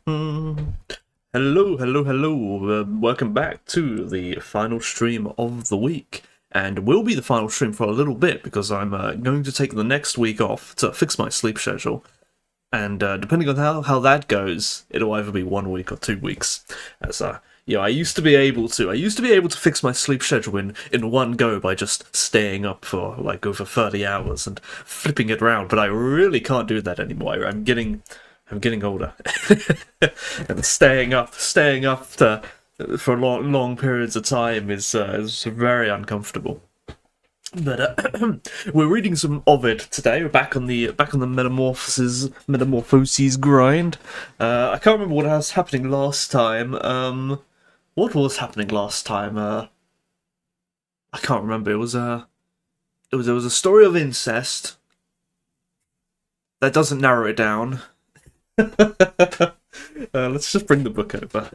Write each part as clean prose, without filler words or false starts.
Hello, hello, hello. Welcome back to the final stream of the week. And will be the final stream for a little bit because I'm going to take the next week off to fix my sleep schedule. And depending on how that goes, it'll either be 1 week or 2 weeks. As I used to be able to fix my sleep schedule in one go by just staying up for like over 30 hours and flipping it around, but I really can't do that anymore. I'm getting older, and staying up for long periods of time is very uncomfortable. But we're reading some Ovid today. We're back on the metamorphoses grind. I can't remember what was happening last time. What was happening last time? I can't remember. It was a story of incest. That doesn't narrow it down. Let's just bring the book over.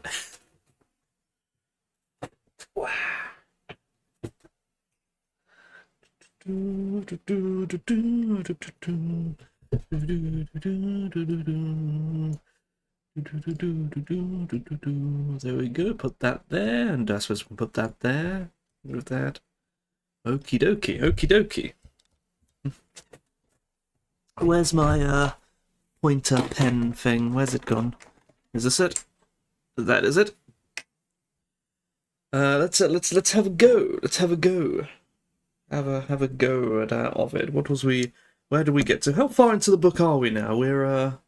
There we go. Put that there, and I suppose we can put that there. Move that. Okie dokie, okie dokie. Where's my pointer pen thing? Where's it gone? Is this it? That is it. Let's have a go. Let's have a go. Have a go at Ovid. What was we? Where do we get to? How far into the book are we now? We're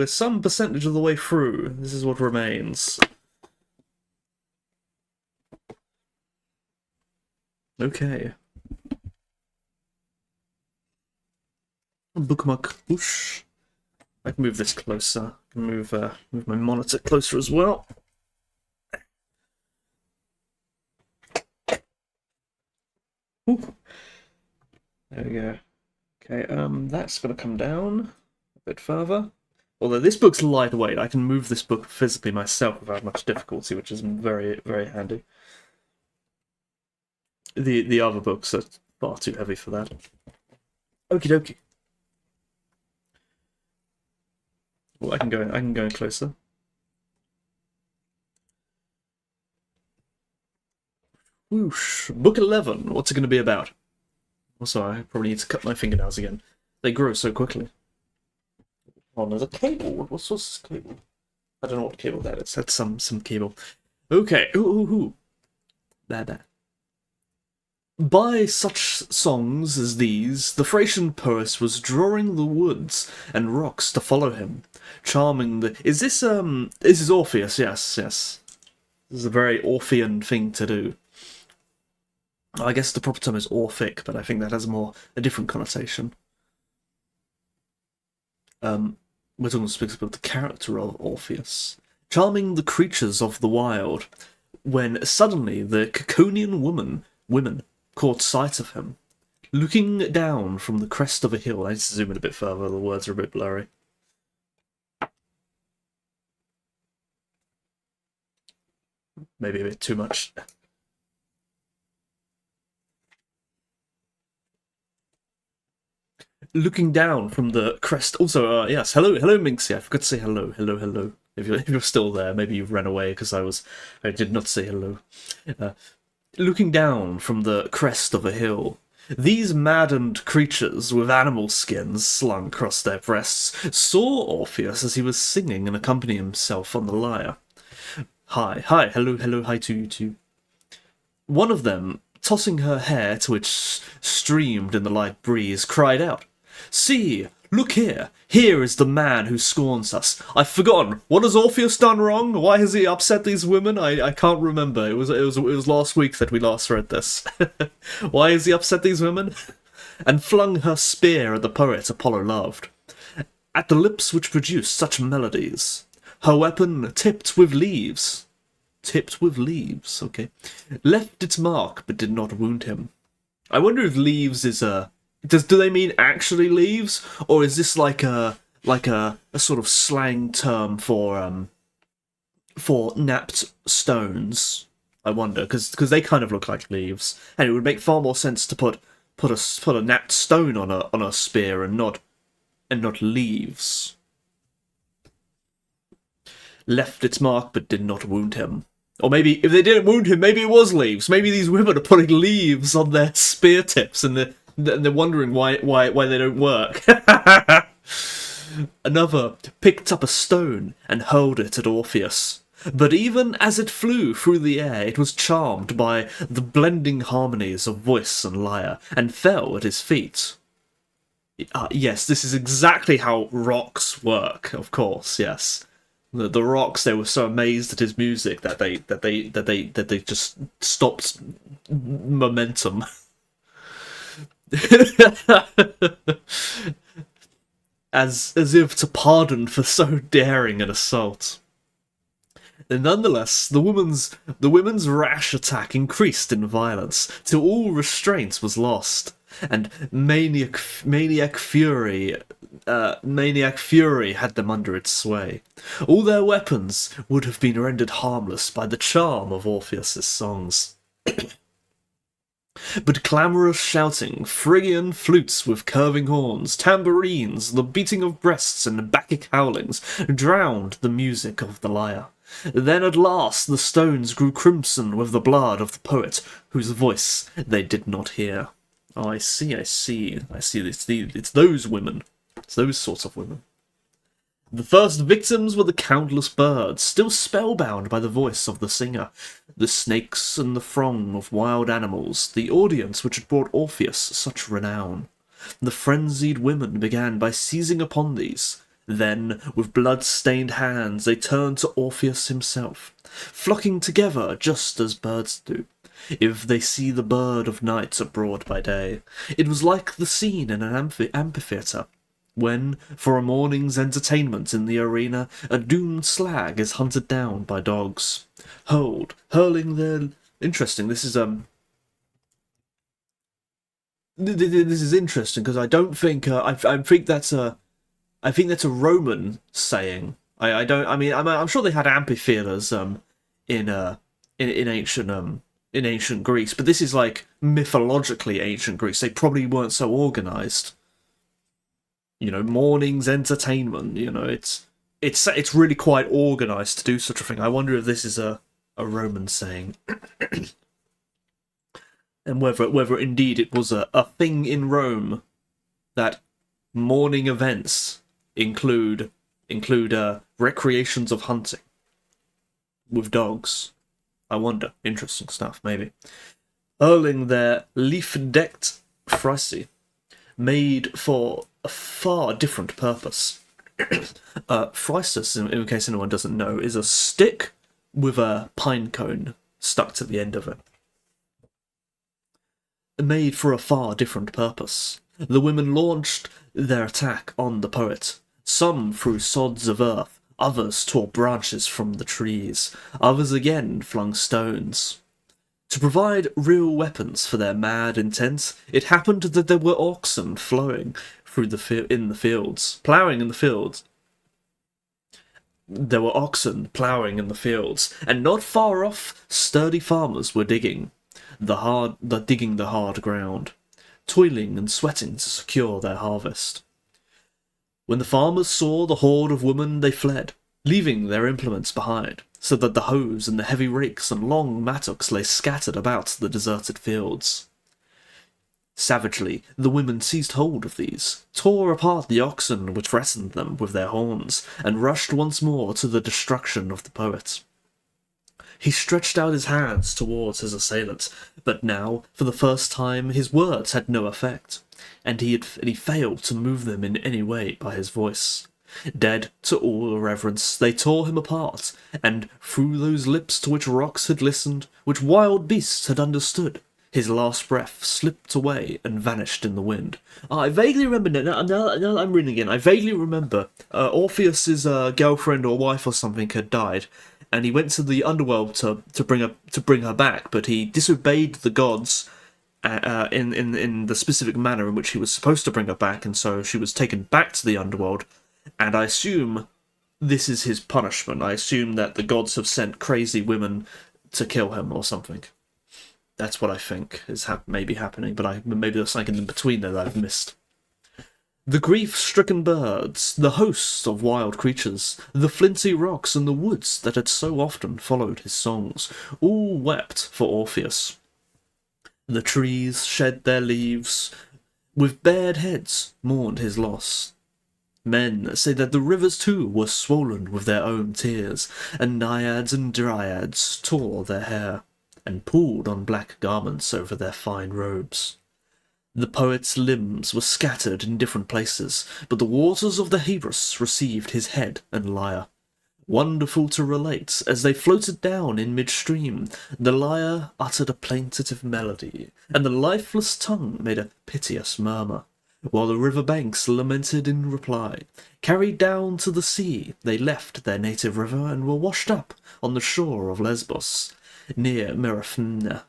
some percentage of the way through. This is what remains. Okay. Bookmark. Whoosh. I can move this closer. I can move my monitor closer as well. Ooh. There we go. Okay, that's gonna come down a bit further. Although this book's lightweight, I can move this book physically myself without much difficulty, which is very, very handy. The other books are far too heavy for that. Okie dokie. Well, I can go in closer. Whoosh. Book 11. What's it going to be about? Also, I probably need to cut my fingernails again. They grow so quickly. Oh, there's a cable. What's this cable? I don't know what cable that is. That's some cable. Okay. Ooh. Bad. By such songs as these, the Thracian poet was drawing the woods and rocks to follow him, charming the... Is this is Orpheus, yes. This is a very Orphean thing to do. I guess the proper term is Orphic, but I think that has a different connotation. We're talking specifically about the character of Orpheus, charming the creatures of the wild, when suddenly the Caconian women caught sight of him, looking down from the crest of a hill. I need to zoom in a bit further, the words are a bit blurry. Maybe a bit too much. Looking down from the crest. Also, yes, hello, Minxie. I forgot to say hello. If you're still there, maybe you've run away because I did not say hello. Looking down from the crest of a hill, these maddened creatures with animal skins slung across their breasts saw Orpheus as he was singing and accompanying himself on the lyre. Hi, hello, hi to you too. One of them, tossing her hair to which streamed in the light breeze, cried out, "See, look here! Here is the man who scorns us. I've forgotten. What has Orpheus done wrong? Why has he upset these women? I can't remember. It was last week that we last read this. Why has he upset these women?" And flung her spear at the poet Apollo loved. At the lips which produced such melodies, her weapon tipped with leaves, okay, left its mark but did not wound him. I wonder if leaves is a... do they mean actually leaves, or is this like a sort of slang term for napped stones? I wonder, because they kind of look like leaves, and it would make far more sense to put a napped stone on a spear and not leaves. left its mark but did not wound him. Or maybe, if they didn't wound him, maybe it was leaves. Maybe these women are putting leaves on their spear tips and they're wondering why they don't work. Another picked up a stone and hurled it at Orpheus. But even as it flew through the air, it was charmed by the blending harmonies of voice and lyre, and fell at his feet. Yes, this is exactly how rocks work, of course, yes. The rocks, they were so amazed at his music that they just stopped momentum. as if to pardon for so daring an assault. And nonetheless, the woman's rash attack increased in violence, till all restraint was lost, and maniac fury had them under its sway. All their weapons would have been rendered harmless by the charm of Orpheus's songs. But clamorous shouting, Phrygian flutes with curving horns, tambourines, the beating of breasts, and Bacchic howlings drowned the music of the lyre. Then at last the stones grew crimson with the blood of the poet, whose voice they did not hear. Oh, I see. It's those women. It's those sorts of women. The first victims were the countless birds, still spellbound by the voice of the singer, the snakes and the throng of wild animals, the audience which had brought Orpheus such renown. The frenzied women began by seizing upon these. Then, with blood-stained hands, they turned to Orpheus himself, flocking together just as birds do, if they see the bird of night abroad by day. It was like the scene in an amphitheatre, when, for a morning's entertainment in the arena, a doomed slag is hunted down by dogs, hurling their... Interesting, this is interesting, because I don't think... I think that's a Roman saying. I'm sure they had amphitheatres in ancient Greece, but this is like mythologically ancient Greece. They probably weren't so organised. You know, morning's entertainment. You know, it's really quite organised to do such a thing. I wonder if this is a Roman saying, and whether indeed it was a thing in Rome that morning events include recreations of hunting with dogs. I wonder. Interesting stuff, maybe. Hurling their leaf-decked phrysi, made for a far different purpose. Phrysis, in case anyone doesn't know, is a stick with a pine cone stuck to the end of it. Made for a far different purpose. The women launched their attack on the poet. Some threw sods of earth, others tore branches from the trees, others again flung stones. To provide real weapons for their mad intent, it happened that there were oxen flowing through in the fields, ploughing in the fields. There were oxen ploughing in the fields, and not far off, sturdy farmers were digging the hard ground, toiling and sweating to secure their harvest. When the farmers saw the horde of women, they fled, leaving their implements behind, so that the hoes and the heavy rakes and long mattocks lay scattered about the deserted fields. Savagely, the women seized hold of these, tore apart the oxen which threatened them with their horns, and rushed once more to the destruction of the poet. He stretched out his hands towards his assailant, but now, for the first time, his words had no effect, and he failed to move them in any way by his voice. Dead to all reverence, they tore him apart, and through those lips to which rocks had listened, which wild beasts had understood, his last breath slipped away and vanished in the wind. I vaguely remember, now that I'm reading again, I vaguely remember Orpheus's girlfriend or wife or something had died, and he went to the underworld to bring her back, but he disobeyed the gods in the specific manner in which he was supposed to bring her back, and so she was taken back to the underworld. And I assume this is his punishment. I assume that the gods have sent crazy women to kill him or something. That's what I think is maybe happening, but maybe there's something in between there that I've missed. The grief-stricken birds, the hosts of wild creatures, the flinty rocks and the woods that had so often followed his songs, all wept for Orpheus. The trees shed their leaves, with bared heads mourned his loss. Men say that the rivers too were swollen with their own tears, and naiads and dryads tore their hair, and pulled on black garments over their fine robes. The poet's limbs were scattered in different places, but the waters of the Hebrus received his head and lyre. Wonderful to relate, as they floated down in midstream, the lyre uttered a plaintive melody, and the lifeless tongue made a piteous murmur, while the river banks lamented in reply. Carried down to the sea, they left their native river and were washed up on the shore of Lesbos, near Meraphina.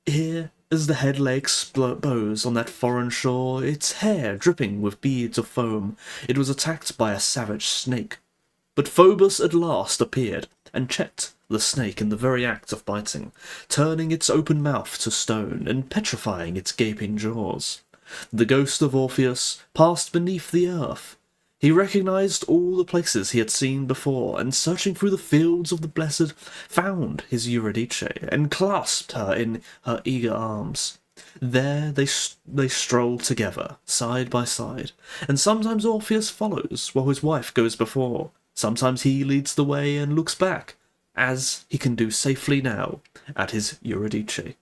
Here, as the head lay exposed on that foreign shore, its hair dripping with beads of foam, it was attacked by a savage snake. But Phobos at last appeared, and checked the snake in the very act of biting, turning its open mouth to stone, and petrifying its gaping jaws. The ghost of Orpheus passed beneath the earth. He recognized all the places he had seen before, and searching through the fields of the blessed, found his Eurydice, and clasped her in her eager arms. There they stroll together, side by side, and sometimes Orpheus follows, while his wife goes before. Sometimes he leads the way and looks back, as he can do safely now, at his Eurydice.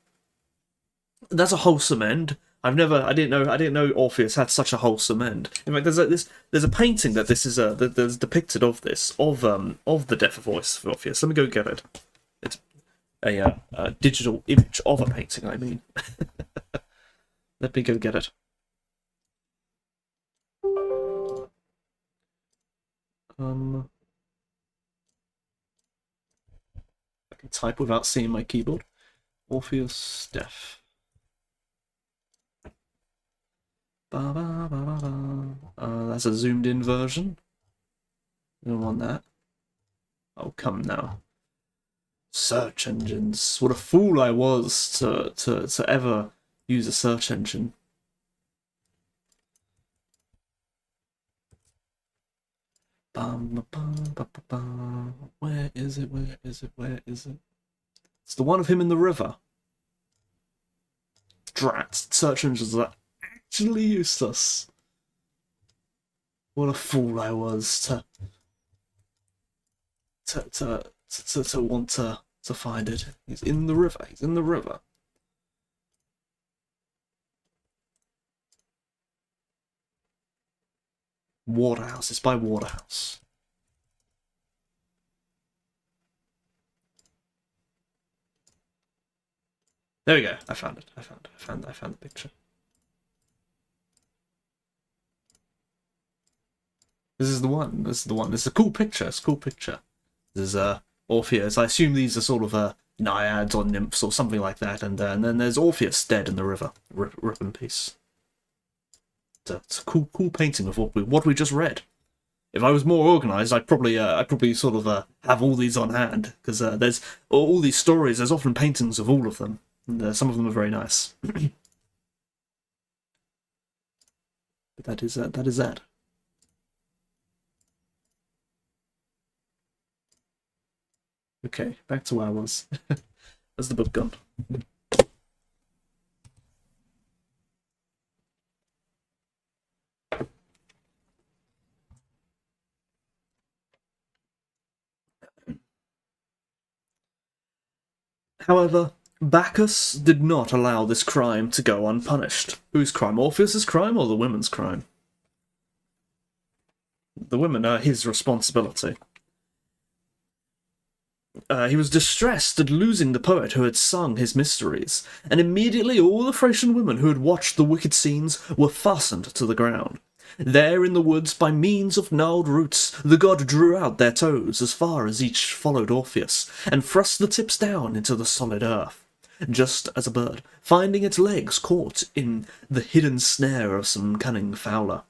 That's a wholesome end. I didn't know Orpheus had such a wholesome end. In fact, there's a painting that there's depicted of the death of Orpheus. Let me go get it. It's a digital image of a painting. I mean, let me go get it. I can type without seeing my keyboard. Orpheus death. That's a zoomed in version. You don't want that. Oh, come now. Search engines. What a fool I was to ever use a search engine. Where is it? Where is it? Where is it? It's the one of him in the river. Drat. Search engines are actually useless. What a fool I was to want to find it. He's in the river. He's in the river. Waterhouse. It's by Waterhouse. There we go. I found it. I found the picture. This is the one. This is the one. It's a cool picture. It's a cool picture. There's Orpheus. I assume these are sort of naiads or nymphs or something like that. And then there's Orpheus dead in the river. Rip in peace. It's a cool painting of what we just read. If I was more organised, I'd probably sort of have all these on hand, because there's all these stories. There's often paintings of all of them, and some of them are very nice. But that is that. Okay, back to where I was. Where's the book gone? However, Bacchus did not allow this crime to go unpunished. Whose crime? Orpheus's crime or the women's crime? The women are his responsibility. He was distressed at losing the poet who had sung his mysteries, and immediately all the Thracian women who had watched the wicked scenes were fastened to the ground. There in the woods, by means of gnarled roots, the god drew out their toes as far as each followed Orpheus, and thrust the tips down into the solid earth, just as a bird, finding its legs caught in the hidden snare of some cunning fowler,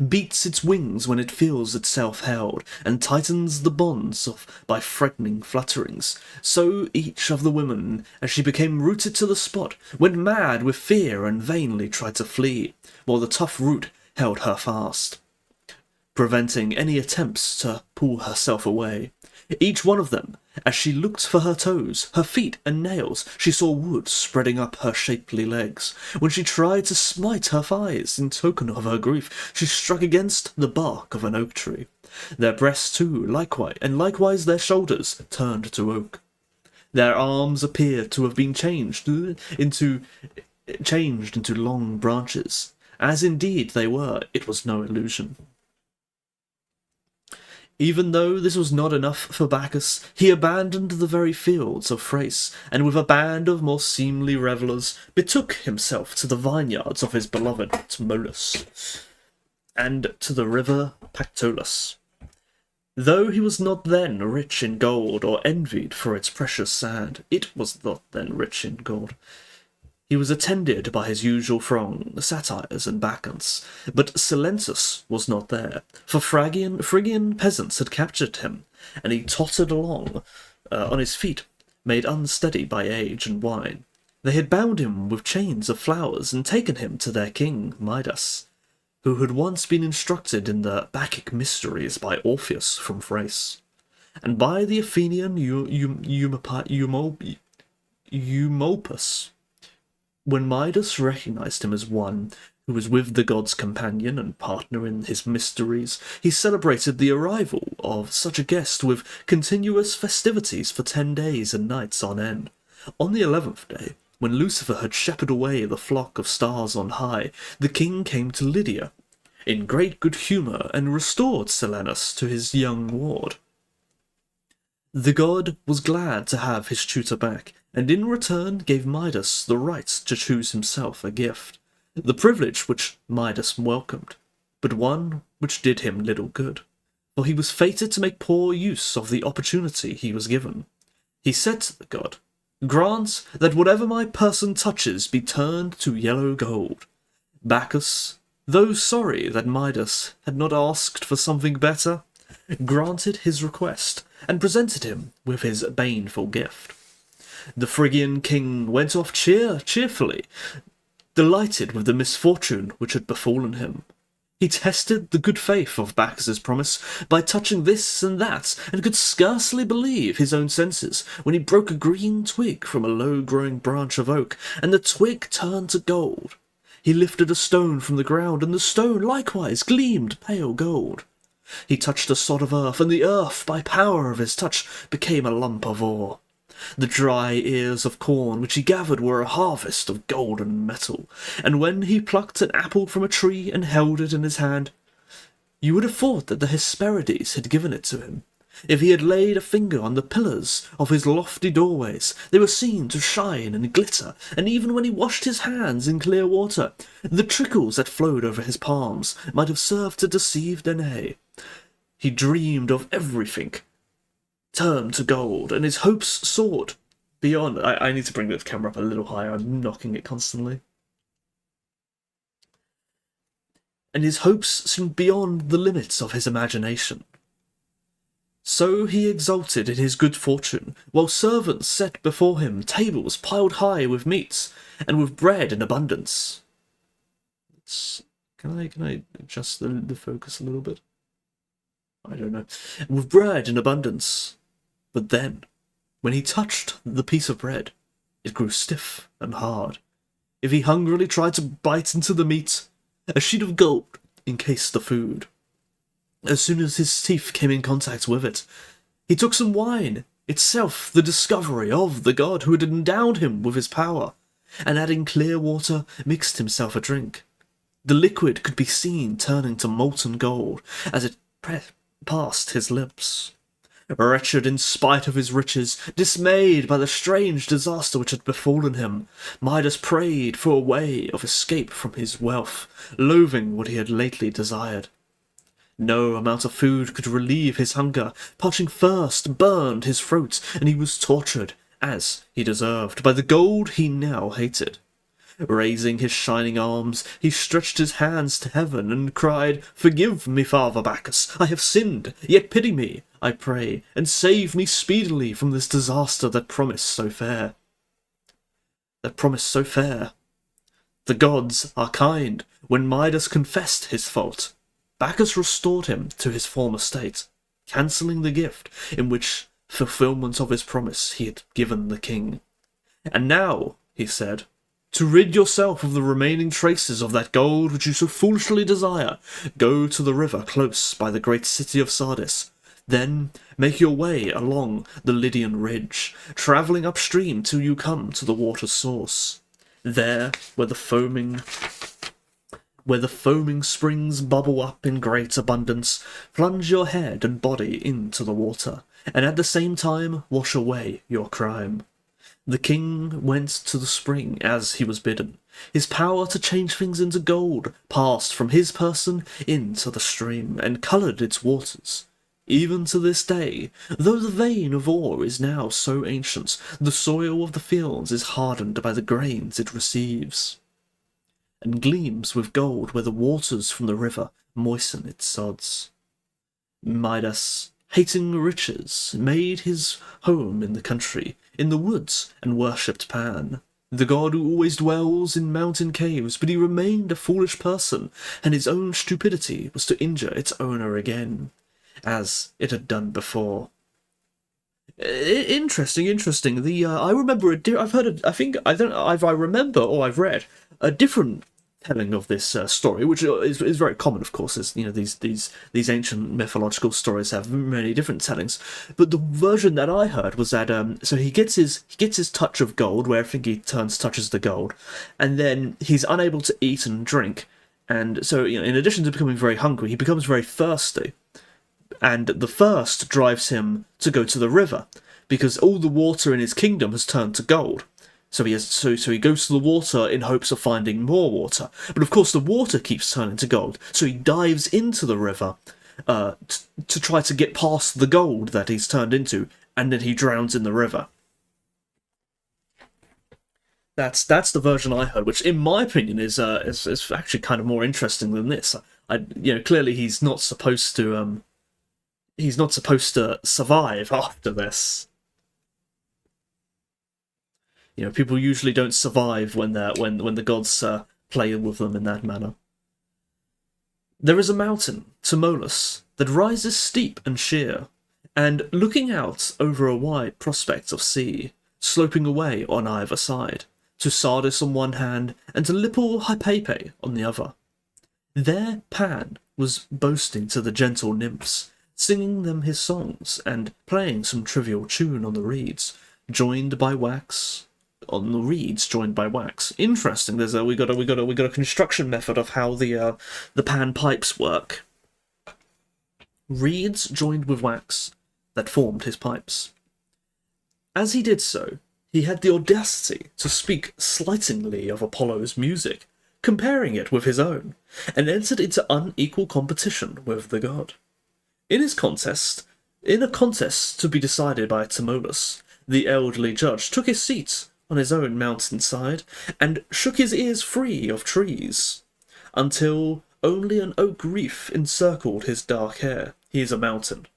beats its wings when it feels itself held, and tightens the bonds by threatening flutterings. So each of the women, as she became rooted to the spot, went mad with fear and vainly tried to flee, while the tough root held her fast, preventing any attempts to pull herself away. Each one of them, as she looked for her toes, her feet and nails, she saw wood spreading up her shapely legs. When she tried to smite her thighs in token of her grief, she struck against the bark of an oak tree. Their breasts too, likewise their shoulders, turned to oak. Their arms appeared to have been changed into long branches. As indeed they were, it was no illusion. Even though this was not enough for Bacchus, he abandoned the very fields of Thrace, and with a band of more seemly revellers betook himself to the vineyards of his beloved Tmolus, and to the river Pactolus. Though he was not then rich in gold, or envied for its precious sand, it was not then rich in gold. He was attended by his usual throng, the satyrs and bacchants, but Silentus was not there, for Phrygian peasants had captured him, and he tottered along on his feet, made unsteady by age and wine. They had bound him with chains of flowers and taken him to their king, Midas, who had once been instructed in the Bacchic mysteries by Orpheus from Thrace, and by the Athenian Eumolpus. When Midas recognized him as one who was with the god's companion and partner in his mysteries, he celebrated the arrival of such a guest with continuous festivities for 10 days and nights on end. On the 11th day, when Lucifer had shepherded away the flock of stars on high, the king came to Lydia, in great good humour, and restored Silenus to his young ward. The god was glad to have his tutor back, and in return gave Midas the right to choose himself a gift, the privilege which Midas welcomed, but one which did him little good, for he was fated to make poor use of the opportunity he was given. He said to the god, "Grant that whatever my person touches be turned to yellow gold." Bacchus, though sorry that Midas had not asked for something better, granted his request, and presented him with his baneful gift. The Phrygian king went off cheerfully, delighted with the misfortune which had befallen him. He tested the good faith of Bacchus's promise by touching this and that, and could scarcely believe his own senses when he broke a green twig from a low-growing branch of oak, and the twig turned to gold. He lifted a stone from the ground, and the stone likewise gleamed pale gold. He touched a sod of earth, and the earth, by power of his touch, became a lump of ore. The dry ears of corn which he gathered were a harvest of golden metal, and when he plucked an apple from a tree and held it in his hand, you would have thought that the Hesperides had given it to him. If he had laid a finger on the pillars of his lofty doorways, they were seen to shine and glitter, and even when he washed his hands in clear water, the trickles that flowed over his palms might have served to deceive Danae. He dreamed of everything turned to gold, and his hopes soared beyond. I need to bring the camera up a little higher. I'm knocking it constantly. And his hopes seemed beyond the limits of his imagination. So he exulted in his good fortune, while servants set before him tables piled high with meats, and with bread in abundance. Can I adjust the focus a little bit? I don't know. With bread in abundance. But then, when he touched the piece of bread, it grew stiff and hard. If he hungrily tried to bite into the meat, a sheet of gold encased the food. As soon as his teeth came in contact with it, he took some wine, itself the discovery of the god who had endowed him with his power, and adding clear water, mixed himself a drink. The liquid could be seen turning to molten gold as it passed his lips. Wretched in spite of his riches, dismayed by the strange disaster which had befallen him, Midas prayed for a way of escape from his wealth, loathing what he had lately desired. No amount of food could relieve his hunger. Parching thirst burned his throat, and he was tortured, as he deserved, by the gold he now hated. Raising his shining arms, he stretched his hands to heaven and cried, "Forgive me, Father Bacchus, I have sinned, yet pity me, I pray, and save me speedily from this disaster that promised so fair." The gods are kind. When Midas confessed his fault, Bacchus restored him to his former state, cancelling the gift in which fulfilment of his promise he had given the king. And now, he said, to rid yourself of the remaining traces of that gold which you so foolishly desire, go to the river close by the great city of Sardis. Then make your way along the Lydian ridge, travelling upstream till you come to the water's source. There, where the foaming springs bubble up in great abundance, plunge your head and body into the water, and at the same time wash away your crime. The king went to the spring as he was bidden. His power to change things into gold passed from his person into the stream, and coloured its waters. Even to this day, though the vein of ore is now so ancient, the soil of the fields is hardened by the grains it receives, and gleams with gold where the waters from the river moisten its sods. Midas, hating riches, made his home in the country, in the woods, and worshipped Pan, the god who always dwells in mountain caves, but he remained a foolish person, and his own stupidity was to injure its owner again, as it had done before. Interesting. I remember I've heard. I think I don't know if I remember or I've read a different telling of this story, which is very common, of course. As you know, these ancient mythological stories have many different tellings. But the version that I heard was that so he gets his touch of gold, where everything he touches the gold, and then he's unable to eat and drink, and so in addition to becoming very hungry, he becomes very thirsty. And the thirst drives him to go to the river, because all the water in his kingdom has turned to gold. So he goes to the water in hopes of finding more water. But of course the water keeps turning to gold, so he dives into the river to try to get past the gold that he's turned into, and then he drowns in the river. That's the version I heard, which in my opinion is actually kind of more interesting than this. Clearly he's not supposed to survive after this. People usually don't survive when the gods play with them in that manner. There is a mountain, Tmolus, that rises steep and sheer, and looking out over a wide prospect of sea, sloping away on either side, to Sardis on one hand and to Lippal Hypaepe on the other. There Pan was boasting to the gentle nymphs, singing them his songs and playing some trivial tune on the reeds, joined by wax. Interesting. We got a construction method of how the pan pipes work. Reeds joined with wax that formed his pipes. As he did so, he had the audacity to speak slightingly of Apollo's music, comparing it with his own, and entered into unequal competition with the god. In a contest to be decided by Tmolus, the elderly judge took his seat on his own mountainside and shook his ears free of trees, until only an oak reef encircled his dark hair. He is a mountain.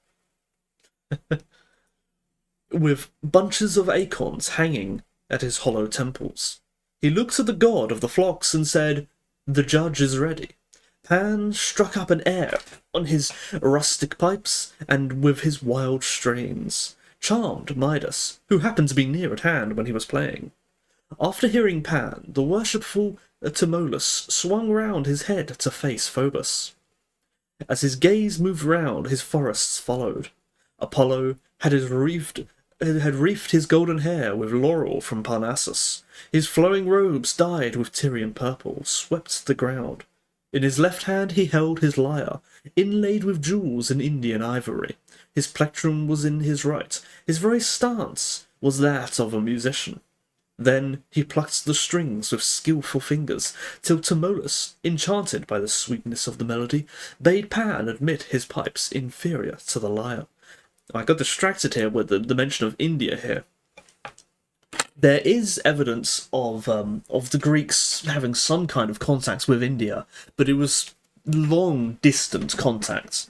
With bunches of acorns hanging at his hollow temples. He looked at the god of the flocks and said, "The judge is ready." Pan struck up an air on his rustic pipes and with his wild strains, charmed Midas, who happened to be near at hand when he was playing. After hearing Pan, the worshipful Tmolus swung round his head to face Phobos. As his gaze moved round, his forests followed. Apollo had wreathed his golden hair with laurel from Parnassus. His flowing robes, dyed with Tyrian purple, swept the ground. In his left hand he held his lyre, inlaid with jewels and Indian ivory. His plectrum was in his right. His very stance was that of a musician. Then he plucked the strings with skilful fingers, till Tmolus, enchanted by the sweetness of the melody, bade Pan admit his pipes inferior to the lyre. I got distracted here with the mention of India here. There is evidence of the Greeks having some kind of contacts with India, but it was long distant contacts.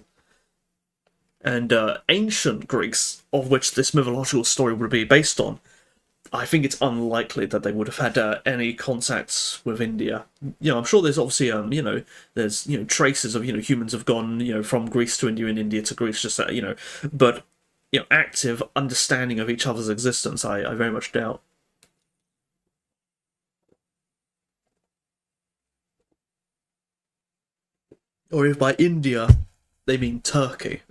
And ancient Greeks, of which this mythological story would be based on, I think it's unlikely that they would have had any contacts with India. I'm sure there's obviously there's traces of humans have gone from Greece to India and India to Greece, just that but active understanding of each other's existence, I very much doubt. Or if by India they mean Turkey.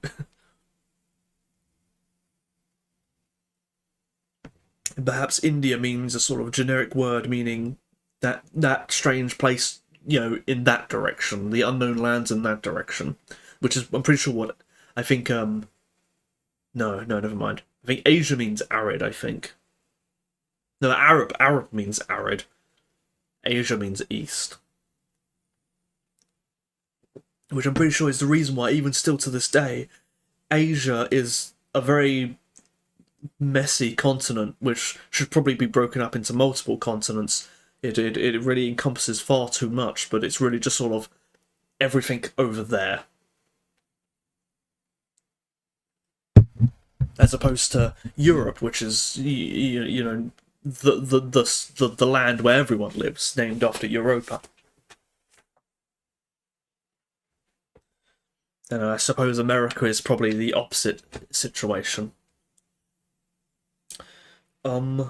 Perhaps India means a sort of generic word meaning that strange place, in that direction, the unknown lands in that direction, which is, I'm pretty sure, what I think. No, never mind. I think Asia means arid. I think. No, Arab means arid. Asia means east, which I'm pretty sure is the reason why, even still to this day, Asia is a very messy continent, which should probably be broken up into multiple continents. It really encompasses far too much, but it's really just sort of everything over there, as opposed to Europe, which is the land where everyone lives, named after Europa. And I suppose America is probably the opposite situation. It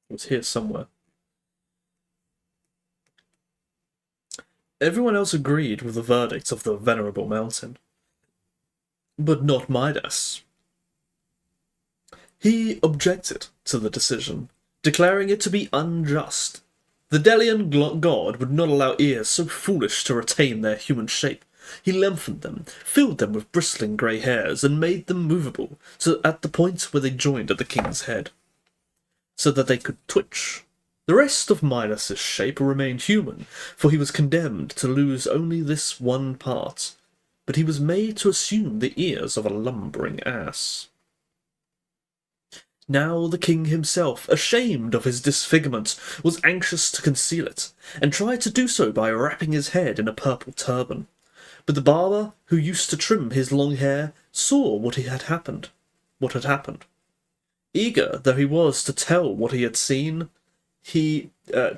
was here somewhere. Everyone else agreed with the verdict of the Venerable Mountain, but not Midas. He objected to the decision, declaring it to be unjust. The Delian god would not allow ears so foolish to retain their human shape. He lengthened them, filled them with bristling grey hairs, and made them movable, so at the point where they joined at the king's head, so that they could twitch. The rest of Midas's shape remained human, for he was condemned to lose only this one part, but he was made to assume the ears of a lumbering ass. Now the king himself, ashamed of his disfigurement, was anxious to conceal it, and tried to do so by wrapping his head in a purple turban. But the barber, who used to trim his long hair, saw what had happened. Eager though he was to tell what he had seen, I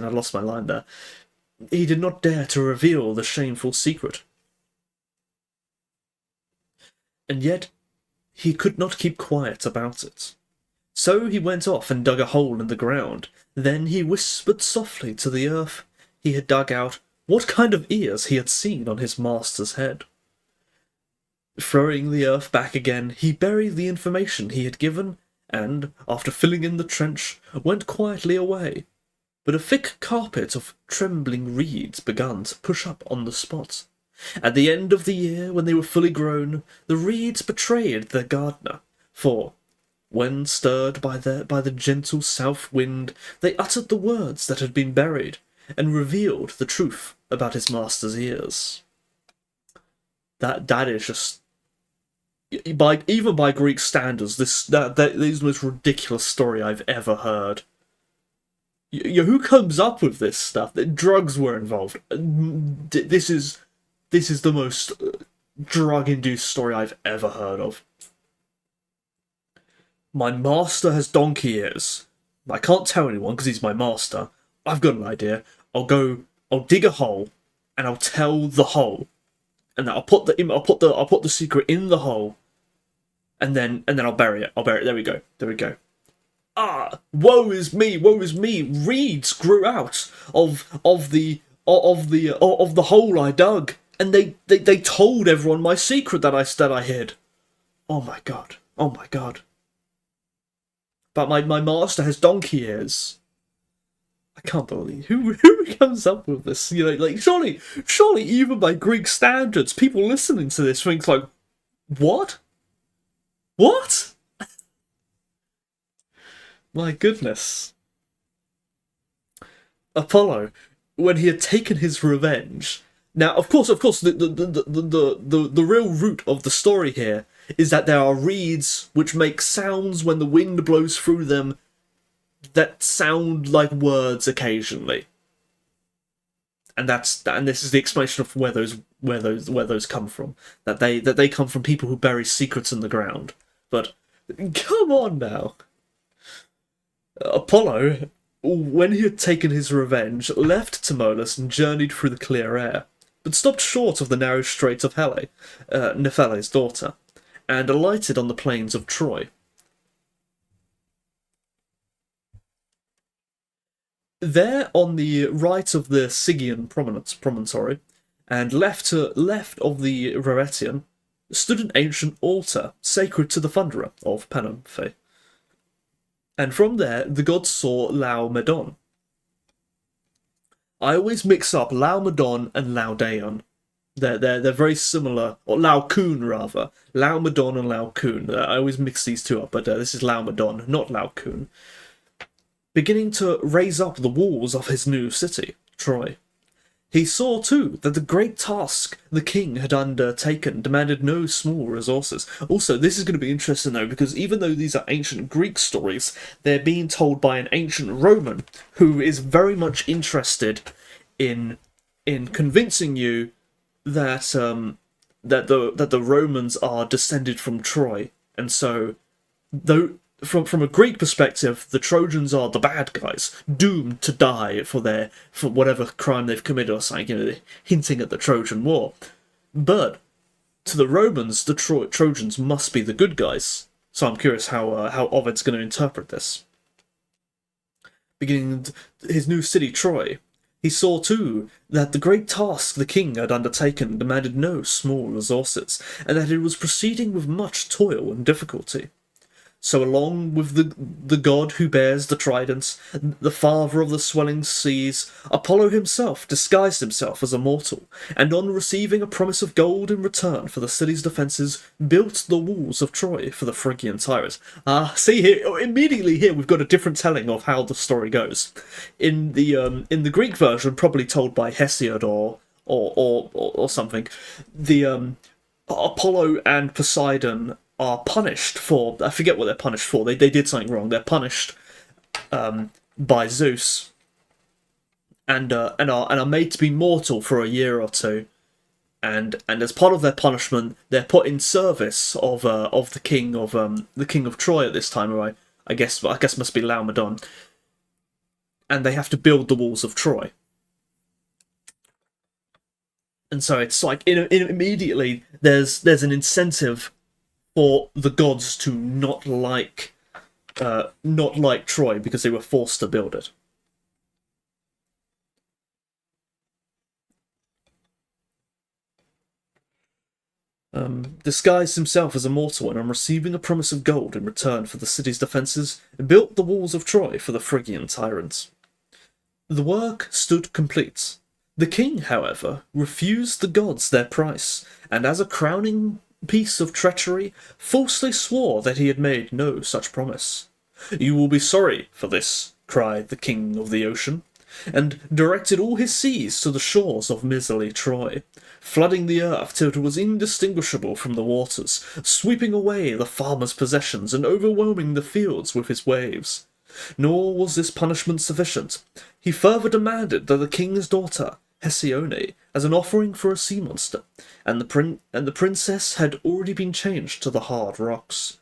lost my line there. He did not dare to reveal the shameful secret. And yet he could not keep quiet about it. So he went off and dug a hole in the ground. Then he whispered softly to the earth he had dug out what kind of ears he had seen on his master's head. Throwing the earth back again, he buried the information he had given, and, after filling in the trench, went quietly away. But a thick carpet of trembling reeds began to push up on the spot. At the end of the year, when they were fully grown, the reeds betrayed their gardener, for, when stirred by the gentle south wind, they uttered the words that had been buried, and revealed the truth about his master's ears. That is just, even by Greek standards, that is the most ridiculous story I've ever heard. Who comes up with this stuff? That drugs were involved. This is the most drug-induced story I've ever heard of. My master has donkey ears. I can't tell anyone because he's my master. I've got an idea. I'll dig a hole, and I'll tell the hole, and then I'll put the secret in the hole, and then I'll bury it. There we go. Ah, woe is me! Reeds grew out of the hole I dug, and they told everyone my secret that I hid. Oh my god. But my master has donkey ears. I can't believe who comes up with this. Surely even by Greek standards, people listening to this think like, what? My goodness. Apollo, when he had taken his revenge. Now, of course, the real root of the story here is that there are reeds which make sounds when the wind blows through them that sound like words occasionally. and this is the explanation of where those come from. That they come from people who bury secrets in the ground. But come on now, Apollo, when he had taken his revenge, left Tmolus and journeyed through the clear air, but stopped short of the narrow straits of Helle, Nephele's daughter, and alighted on the plains of Troy. There, on the right of the Sigean promontory, and left of the Raretian, stood an ancient altar sacred to the thunderer of Panomphe. And from there, the gods saw Laomedon. I always mix up Laomedon and Laodeon. They're very similar, or Laocoon rather. Laomedon and Laocoon. I always mix these two up, but this is Laomedon, not Laocoon. Beginning to raise up the walls of his new city, Troy. He saw, too, that the great task the king had undertaken demanded no small resources. Also, this is going to be interesting, though, because even though these are ancient Greek stories, they're being told by an ancient Roman who is very much interested in convincing you that that the Romans are descended from Troy, and so though. From a Greek perspective, the Trojans are the bad guys, doomed to die for whatever crime they've committed or something, hinting at the Trojan War. But to the Romans, the Trojans must be the good guys. So I'm curious how Ovid's going to interpret this. Beginning his new city, Troy, he saw too that the great task the king had undertaken demanded no small resources, and that it was proceeding with much toil and difficulty. So along with the god who bears the tridents, the father of the swelling seas, Apollo himself disguised himself as a mortal, and on receiving a promise of gold in return for the city's defences, built the walls of Troy for the Phrygian tyrants. See here, immediately here we've got a different telling of how the story goes. In the Greek version, probably told by Hesiod or something, the Apollo and Poseidon are punished for, I forget what they're punished for, they did something wrong, they're punished by Zeus, and are made to be mortal for a year or two, and as part of their punishment, they're put in service of the king of Troy at this time, or I guess must be Laomedon, and they have to build the walls of Troy. And so it's like immediately there's an incentive for the gods to not like Troy because they were forced to build it. Disguised himself as a mortal, and on receiving a promise of gold in return for the city's defences, built the walls of Troy for the Phrygian tyrants. The work stood complete. The king, however, refused the gods their price, and as a crowning piece of treachery, falsely swore that he had made no such promise. "You will be sorry for this," cried the king of the ocean, and directed all his seas to the shores of miserly Troy, flooding the earth till it was indistinguishable from the waters, sweeping away the farmers' possessions and overwhelming the fields with his waves. Nor was this punishment sufficient. He further demanded that the king's daughter, Hesione, as an offering for a sea monster, and the princess had already been changed to the hard rocks.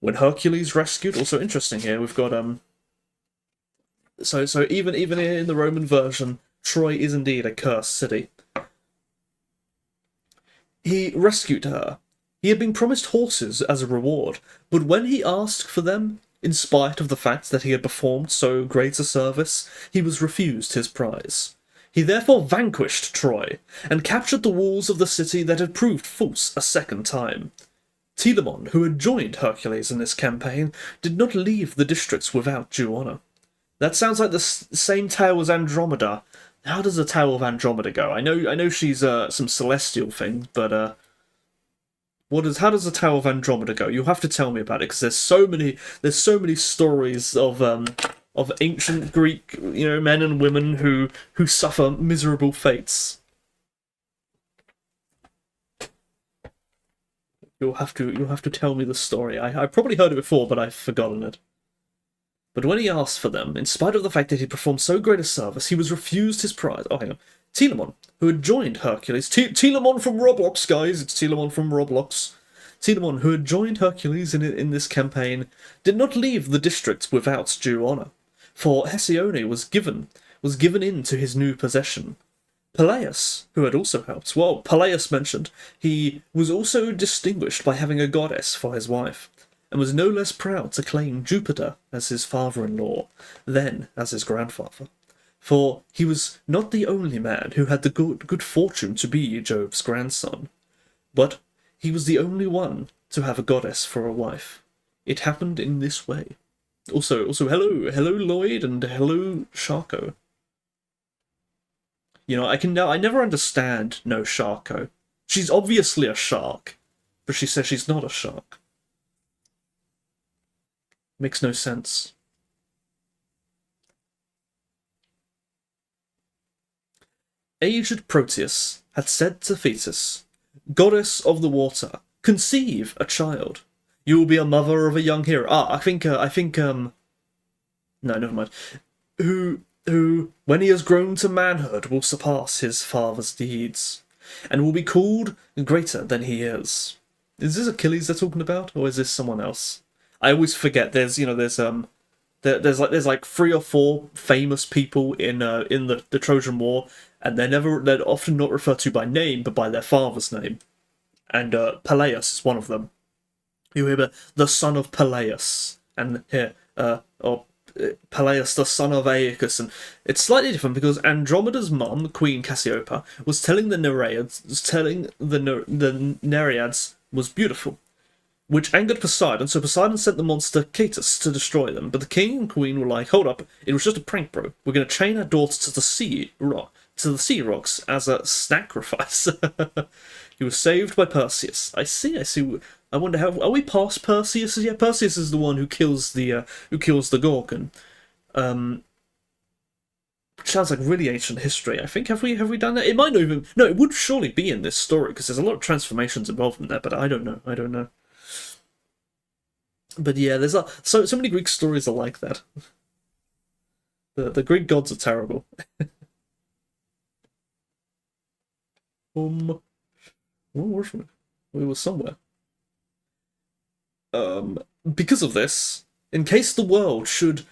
When Hercules rescued, also interesting here, we've got so even in the Roman version, Troy is indeed a cursed city. He rescued her. He had been promised horses as a reward, but when he asked for them, in spite of the fact that he had performed so great a service, he was refused his prize. He therefore vanquished Troy, and captured the walls of the city that had proved false a second time. Telamon, who had joined Hercules in this campaign, did not leave the districts without due honour. That sounds like the same tale as Andromeda. How does the tale of Andromeda go? I know she's some celestial thing, but how does the tale of Andromeda go? You'll have to tell me about it, because there's so many stories of ancient Greek, men and women who suffer miserable fates. You'll have to tell me the story. I probably heard it before, but I've forgotten it. But when he asked for them, in spite of the fact that he performed so great a service, he was refused his prize. Oh, hang on. Telamon, who had joined Hercules. Telamon from Roblox, guys! It's Telamon from Roblox. Telamon, who had joined Hercules in this campaign, did not leave the district without due honour, for Hesione was given into his new possession. Peleus, who had also helped, well, Peleus mentioned, he was also distinguished by having a goddess for his wife, and was no less proud to claim Jupiter as his father-in-law, then as his grandfather. For he was not the only man who had the good fortune to be Jove's grandson, but he was the only one to have a goddess for a wife. It happened in this way. Also, hello Lloyd, and hello Sharko. You know, I never understand no Sharko. She's obviously a shark, but she says she's not a shark. Makes no sense. Aged Proteus had said to Thetis, "Goddess of the water, conceive a child. You will be a mother of a young hero." I think, no, never mind. Who, when he has grown to manhood, will surpass his father's deeds, and will be called greater than he is. Is this Achilles they're talking about, or is this someone else? I always forget. There's like 3 or 4 famous people in the Trojan War, and they're often not referred to by name, but by their father's name. And Peleus is one of them. You hear the son of Peleus, and here, Peleus, the son of Aeacus, and it's slightly different because Andromeda's mum, Queen Cassiopeia, was telling the Nereids was beautiful, which angered Poseidon, so Poseidon sent the monster Cetus to destroy them. But the king and queen were like, "Hold up, it was just a prank, bro. We're going to chain our daughter to the sea rocks as a sacrifice." He was saved by Perseus. I see. I wonder how are we past Perseus? Yeah, Perseus is the one who kills the Gorgon. Which sounds like really ancient history. I think have we done that? It might not even. No, it would surely be in this story because there's a lot of transformations involved in there. But I don't know. But yeah, there's so many Greek stories are like that. The Greek gods are terrible. Where was we? We were somewhere. Because of this, in case the world should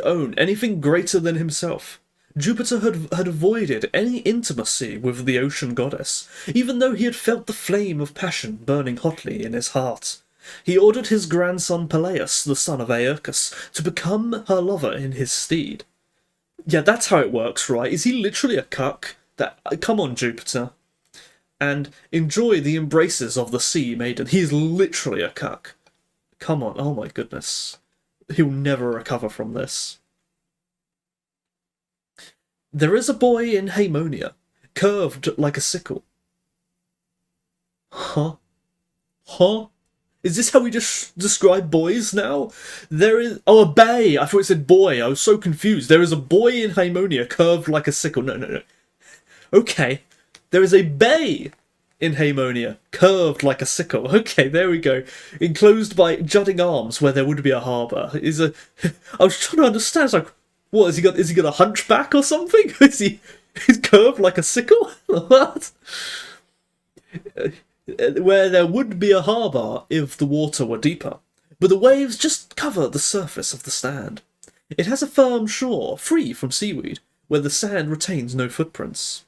own anything greater than himself, Jupiter had avoided any intimacy with the ocean goddess, even though he had felt the flame of passion burning hotly in his heart. He ordered his grandson Peleus, the son of Aeacus, to become her lover in his stead. Yeah, that's how it works, right? Is he literally a cuck? Come on, Jupiter. And enjoy the embraces of the sea maiden. He's literally a cuck. Come on, oh my goodness. He'll never recover from this. There is a boy in Haemonia, curved like a sickle. Huh? Is this how we just describe boys now? There is... Oh, a bay! I thought it said boy. I was so confused. There is a boy in Haemonia, curved like a sickle. No. Okay. There is a bay in Haemonia, curved like a sickle. Okay, there we go. Enclosed by jutting arms where there would be a harbour. I was trying to understand. It's like, what, is he got a hunchback or something? He's curved like a sickle? What? Where there would be a harbour if the water were deeper, but the waves just cover the surface of the sand. It has a firm shore, free from seaweed, where the sand retains no footprints,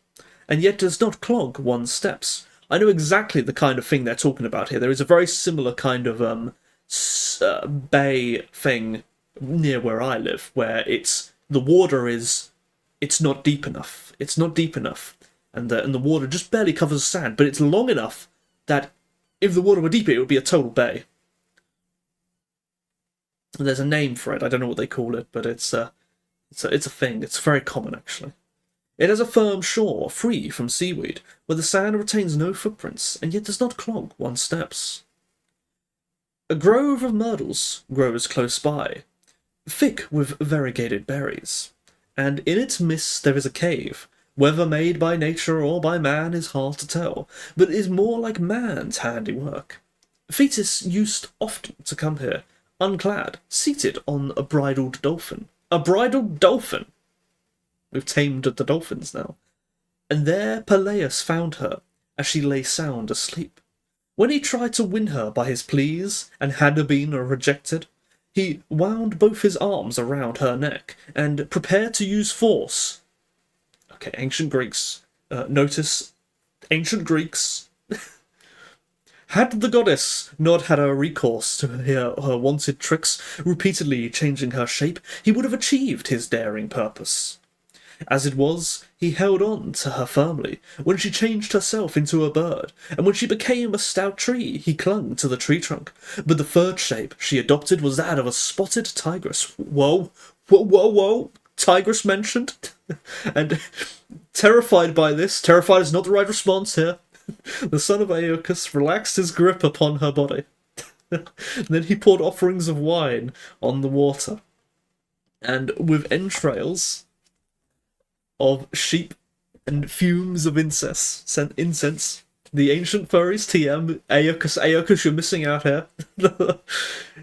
and yet does not clog one's steps. I know exactly the kind of thing they're talking about here. There is a very similar kind of bay thing near where I live, where the water is not deep enough. It's not deep enough, and the water just barely covers the sand, but it's long enough that if the water were deeper, it would be a total bay. And there's a name for it. I don't know what they call it, but it's a thing. It's very common, actually. It has a firm shore, free from seaweed, where the sand retains no footprints, and yet does not clog one's steps. A grove of myrtles grows close by, thick with variegated berries, and in its midst there is a cave. Whether made by nature or by man is hard to tell, but is more like man's handiwork. Thetis used often to come here, unclad, seated on a bridled dolphin. A bridled dolphin! We've tamed the dolphins now. and there Peleus found her, as she lay sound asleep. When he tried to win her by his pleas, and had been rejected, he wound both his arms around her neck, and prepared to use force. Okay, ancient Greeks. Notice, ancient Greeks. Had the goddess not had a recourse to her wanted tricks, repeatedly changing her shape, he would have achieved his daring purpose. As it was, he held on to her firmly when she changed herself into a bird, and when she became a stout tree, he clung to the tree trunk. But the third shape she adopted was that of a spotted tigress. Whoa, whoa, whoa, whoa! Tigress mentioned? And terrified by this, terrified is not the right response here, the son of Aeacus relaxed his grip upon her body. Then he poured offerings of wine on the water, and with entrails of sheep and fumes of incense. The ancient furries, TM, Aeacus, you're missing out here,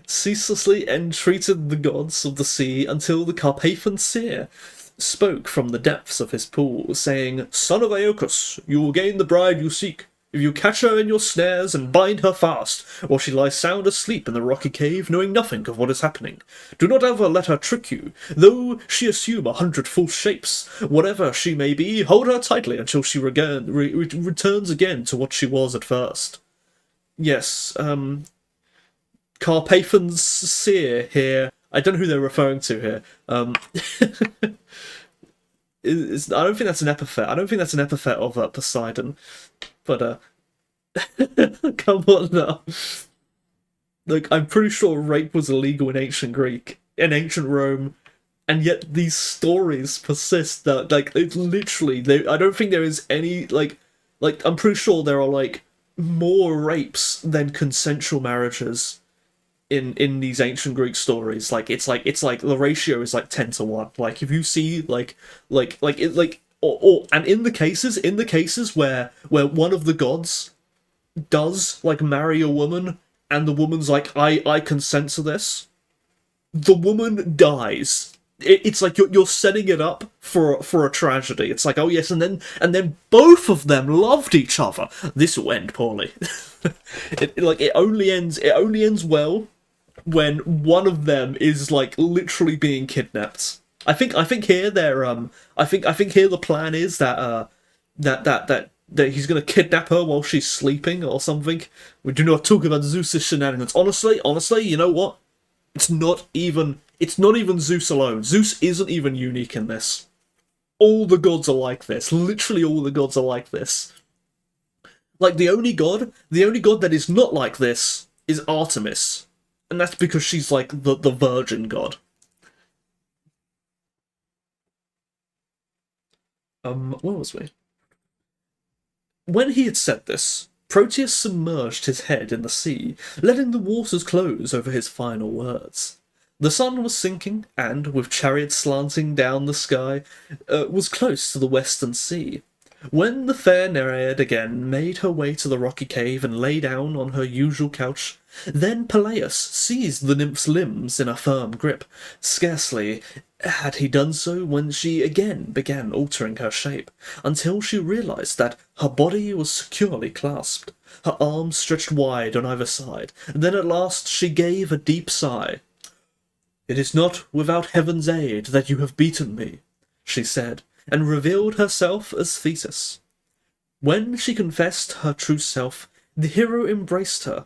ceaselessly entreated the gods of the sea until the Carpathian seer spoke from the depths of his pool, saying, "Son of Aeacus, you will gain the bride you seek, if you catch her in your snares and bind her fast, while she lies sound asleep in the rocky cave, knowing nothing of what is happening. Do not ever let her trick you, though she assume 100 false shapes. Whatever she may be, hold her tightly until she returns again to what she was at first." Yes, Carpathian's seer here. I don't know who they're referring to here. I don't think that's an epithet. I don't think that's an epithet of Poseidon. But, come on now. Like, I'm pretty sure rape was illegal in ancient ancient Rome, and yet these stories persist that, like, it's literally, I don't think there is any, I'm pretty sure there are, like, more rapes than consensual marriages in these ancient Greek stories. Like it's like the ratio is like 10 to 1. Like if you see and in the cases where one of the gods does like marry a woman and the woman's like, I consent to this, the woman dies. It's like you're setting it up for a tragedy. It's like, oh yes, and then both of them loved each other. This will end poorly. It only ends well when one of them is like literally being kidnapped. I think here they're I think here the plan is that that he's gonna kidnap her while she's sleeping or something. We do not talk about Zeus's shenanigans. Honestly, you know what? It's not even Zeus alone. Zeus isn't even unique in this. All the gods are like this. Literally all the gods are like this. Like the only god that is not like this is Artemis. And that's because she's like the virgin god. Where was we? When he had said this, Proteus submerged his head in the sea, letting the waters close over his final words. The sun was sinking, and, with chariots slanting down the sky, was close to the western sea. When the fair Nereid again made her way to the rocky cave and lay down on her usual couch, then Peleus seized the nymph's limbs in a firm grip. Scarcely had he done so when she again began altering her shape, until she realized that her body was securely clasped, her arms stretched wide on either side. Then at last she gave a deep sigh. "It is not without heaven's aid that you have beaten me," she said, and revealed herself as Thetis. When she confessed her true self, the hero embraced her,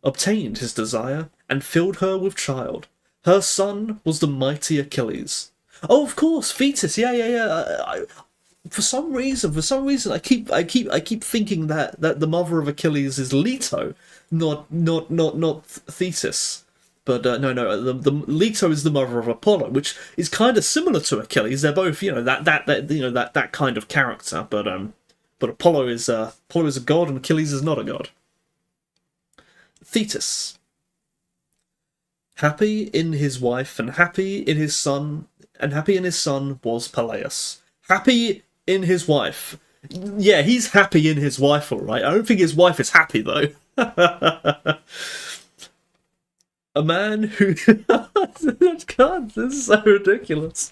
obtained his desire, and filled her with child. Her son was the mighty Achilles. Oh, of course, Thetis. Yeah. For some reason, I keep thinking that the mother of Achilles is Leto, not Thetis. But no. The Leto is the mother of Apollo, which is kind of similar to Achilles. They're both, that kind of character. But Apollo is a god, and Achilles is not a god. Thetis, happy in his wife and happy in his son, was Peleus. Happy in his wife. Yeah, he's happy in his wife, all right. I don't think his wife is happy though. A man who... God, this is so ridiculous.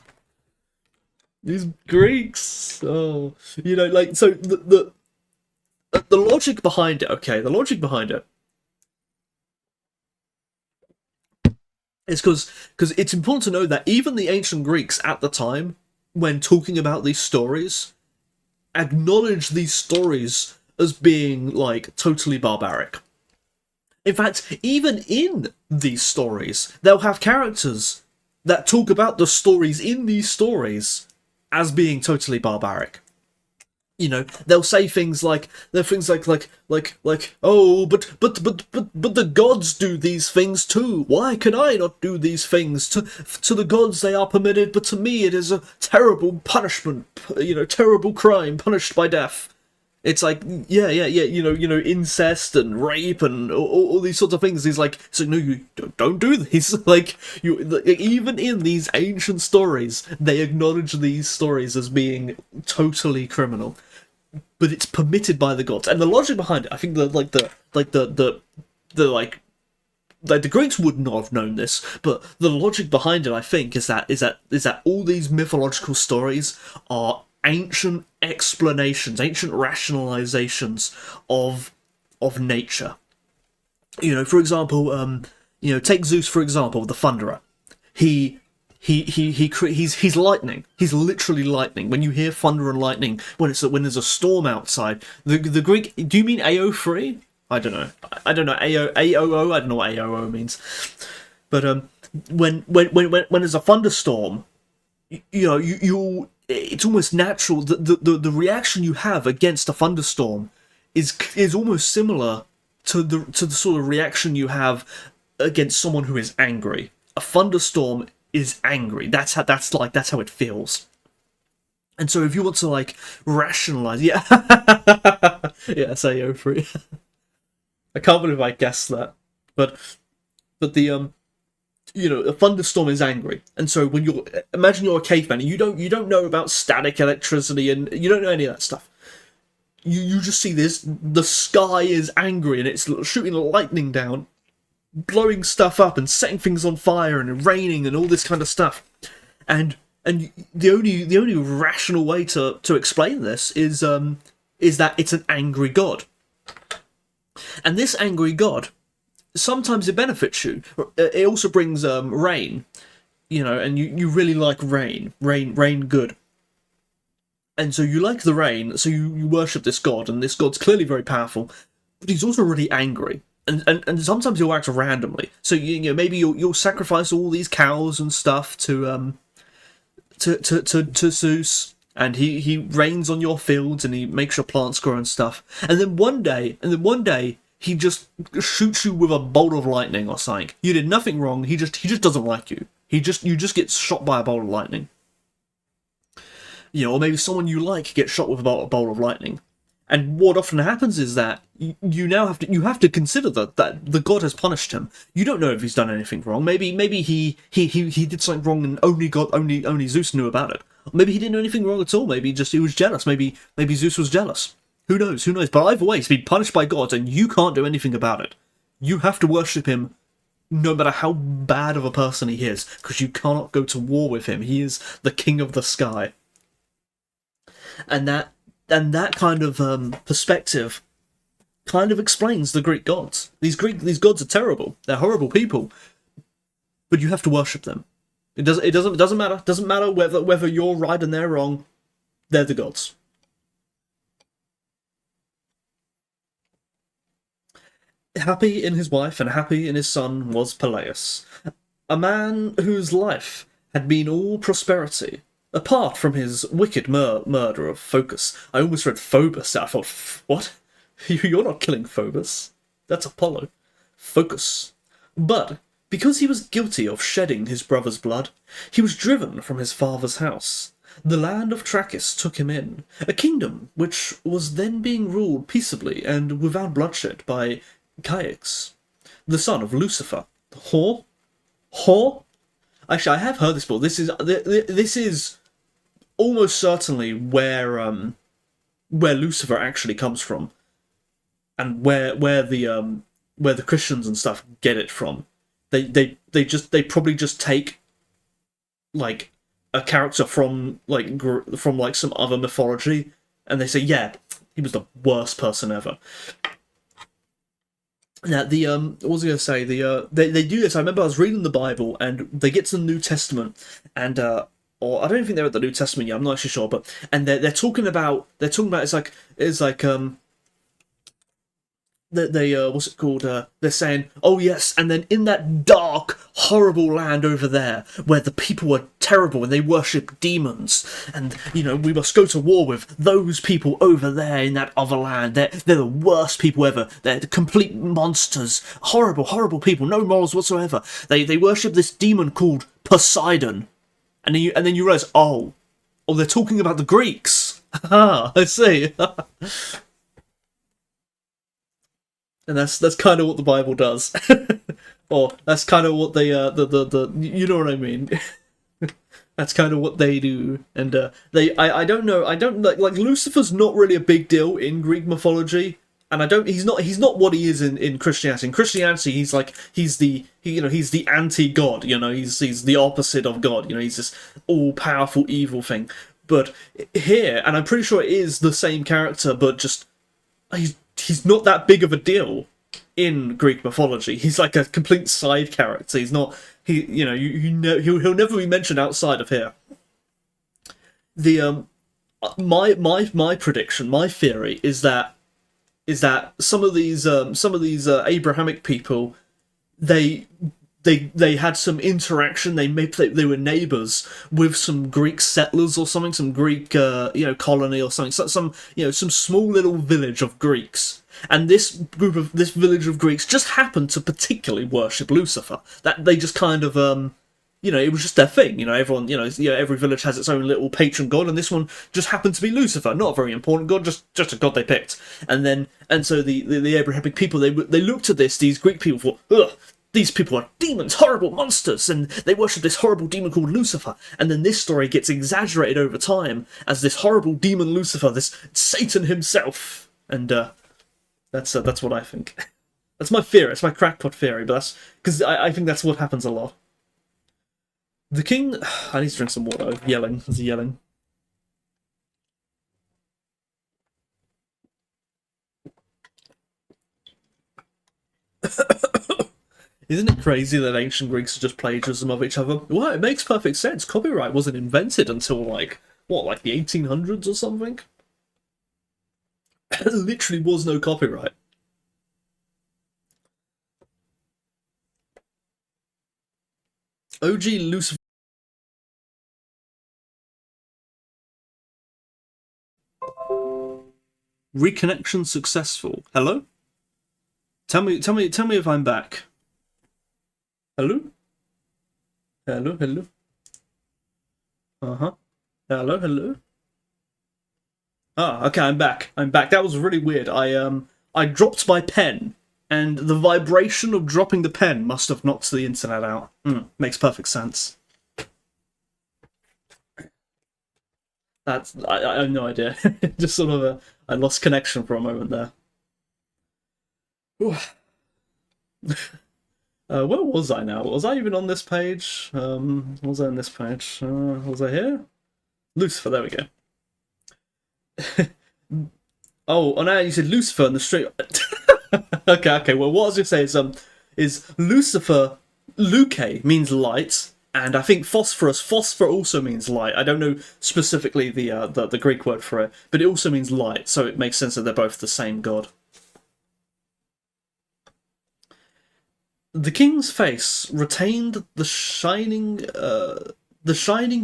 These Greeks. Oh, like so the logic behind it. Okay, the logic behind it is because it's important to know that even the ancient Greeks at the time, when talking about these stories, acknowledge these stories as being like totally barbaric. In fact, even in these stories, they'll have characters that talk about the stories in these stories as being totally barbaric. They'll say things like oh, but the gods do these things too. Why can I not do these things? To the gods they are permitted, but to me it is a terrible punishment. Terrible crime punished by death. It's like, yeah, incest and rape and all these sorts of things. He's like, so no, you don't do these. Even in these ancient stories, they acknowledge these stories as being totally criminal. But it's permitted by the gods, and the logic behind it, I think the Greeks would not have known this, but the logic behind it, I think, is that all these mythological stories are ancient explanations, ancient rationalizations of nature. For example, take Zeus for example, the Thunderer. He's lightning. He's literally lightning. When you hear thunder and lightning, when there's a storm outside, the Greek. Do you mean AO3? I don't know. AOO. I don't know what AOO means. But when there's a thunderstorm, you it's almost natural that the reaction you have against a thunderstorm is almost similar to the sort of reaction you have against someone who is angry. A thunderstorm is angry. That's how it feels. And so if you want to rationalize, yeah, yeah, say free. I can't believe I guessed that, but the a thunderstorm is angry, and so when imagine you're a caveman and you don't know about static electricity and you don't know any of that stuff. You just see the sky is angry and it's shooting lightning down, blowing stuff up and setting things on fire and raining and all this kind of stuff, and the only rational way to explain this is that it's an angry god, and this angry god sometimes it benefits you. It also brings rain, and you really like rain good, and so you like the rain, so you worship this god, and this god's clearly very powerful, but he's also really angry. And sometimes he'll act randomly. So maybe you'll sacrifice all these cows and stuff to Zeus, and he rains on your fields and he makes your plants grow and stuff. And then one day he just shoots you with a bolt of lightning or something. You did nothing wrong. He just doesn't like you. You just get shot by a bolt of lightning. Or maybe someone you like gets shot with a bolt of lightning. And what often happens is that you have to consider that the god has punished him. You don't know if he's done anything wrong. Maybe he did something wrong and only Zeus knew about it. Or maybe he didn't do anything wrong at all. Maybe just he was jealous. Maybe Zeus was jealous. Who knows? But either way, he's been punished by gods, and you can't do anything about it. You have to worship him, no matter how bad of a person he is, because you cannot go to war with him. He is the king of the sky, and that kind of perspective kind of explains the Greek gods. These gods are terrible. They're horrible people, but you have to worship them. It doesn't matter. It doesn't matter whether you're right and they're wrong. They're the gods. Happy in his wife and happy in his son was Peleus, a man whose life had been all prosperity, apart from his wicked murder of Phocus. I almost read Phobos. I thought, what? You're not killing Phobos. That's Apollo. Phocus. But because he was guilty of shedding his brother's blood, he was driven from his father's house. The land of Trachis took him in, a kingdom which was then being ruled peaceably and without bloodshed by Ceyx, the son of Lucifer. Actually, I have heard this before. This is almost certainly where Lucifer actually comes from, and where the Christians and stuff get it from. They probably just take a character from from like some other mythology, and they say, yeah, he was the worst person ever. Now the what was I going to say? They do this. I remember I was reading the Bible and they get to the New Testament and or I don't think they're at the New Testament yet. I'm not actually sure, but and they're talking about it's like they what's it called? They're saying, oh yes, and then in that dark, horrible land over there, where the people are terrible and they worship demons, and you know we must go to war with those people over there in that other land. They're the worst people ever. They're the complete monsters, horrible, horrible people, no morals whatsoever. They worship this demon called Poseidon, and then you realize, oh, they're talking about the Greeks. Ah, I see. And that's kind of what the Bible does, or that's kind of what they the you know what I mean. That's kind of what they do, and I don't know, I don't like Lucifer's not really a big deal in Greek mythology, and he's not what he is in Christianity. In Christianity, he's the anti-god, you know, he's the opposite of God, you know, he's this all-powerful evil thing. But here, and I'm pretty sure it is the same character, but just he's not that big of a deal in Greek mythology. He's like a complete side character. He's not he'll never be mentioned outside of here. The my prediction, my theory is that some of these Abrahamic people, they had some interaction. They were neighbours with some Greek settlers or something, some Greek colony or something. Some small little village of Greeks, and this village of Greeks just happened to particularly worship Lucifer. That they just kind of it was just their thing. Everyone, every village has its own little patron god, and this one just happened to be Lucifer. Not a very important god, just a god they picked. And so the Abrahamic people, they looked at these Greek people, thought, ugh, these people are demons, horrible monsters, and they worship this horrible demon called Lucifer. And then this story gets exaggerated over time as this horrible demon Lucifer, this Satan himself. And that's what I think. That's my theory. It's my crackpot theory, but that's because I think that's what happens a lot. The king... I need to drink some water. Yelling. There's yelling. Isn't it crazy that ancient Greeks are just plagiarism of each other? Well, it makes perfect sense. Copyright wasn't invented until, like the 1800s or something? There literally was no copyright. OG Lucifer... Reconnection successful. Hello? Tell me if I'm back. Hello? Hello? Uh-huh. Hello? Ah, okay, I'm back. That was really weird. I dropped my pen, and the vibration of dropping the pen must have knocked the internet out. Makes perfect sense. I have no idea. Just sort of I lost connection for a moment there. Where was I now? Was I even on this page? Was I on this page? Was I here? Lucifer, there we go. Oh, now you said Lucifer in the street. Okay. Well, what I was going to say is Lucifer, Luke means light, and I think phosphor also means light. I don't know specifically the Greek word for it, but it also means light, so it makes sense that they're both the same god. The king's face retained the shining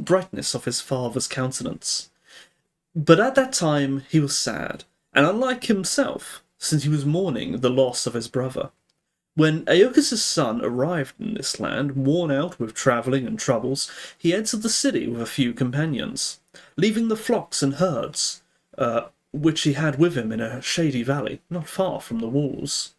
brightness of his father's countenance. But at that time he was sad, and unlike himself, since he was mourning the loss of his brother. When Aeacus' son arrived in this land, worn out with travelling and troubles, he entered the city with a few companions, leaving the flocks and herds, which he had with him in a shady valley, not far from the walls.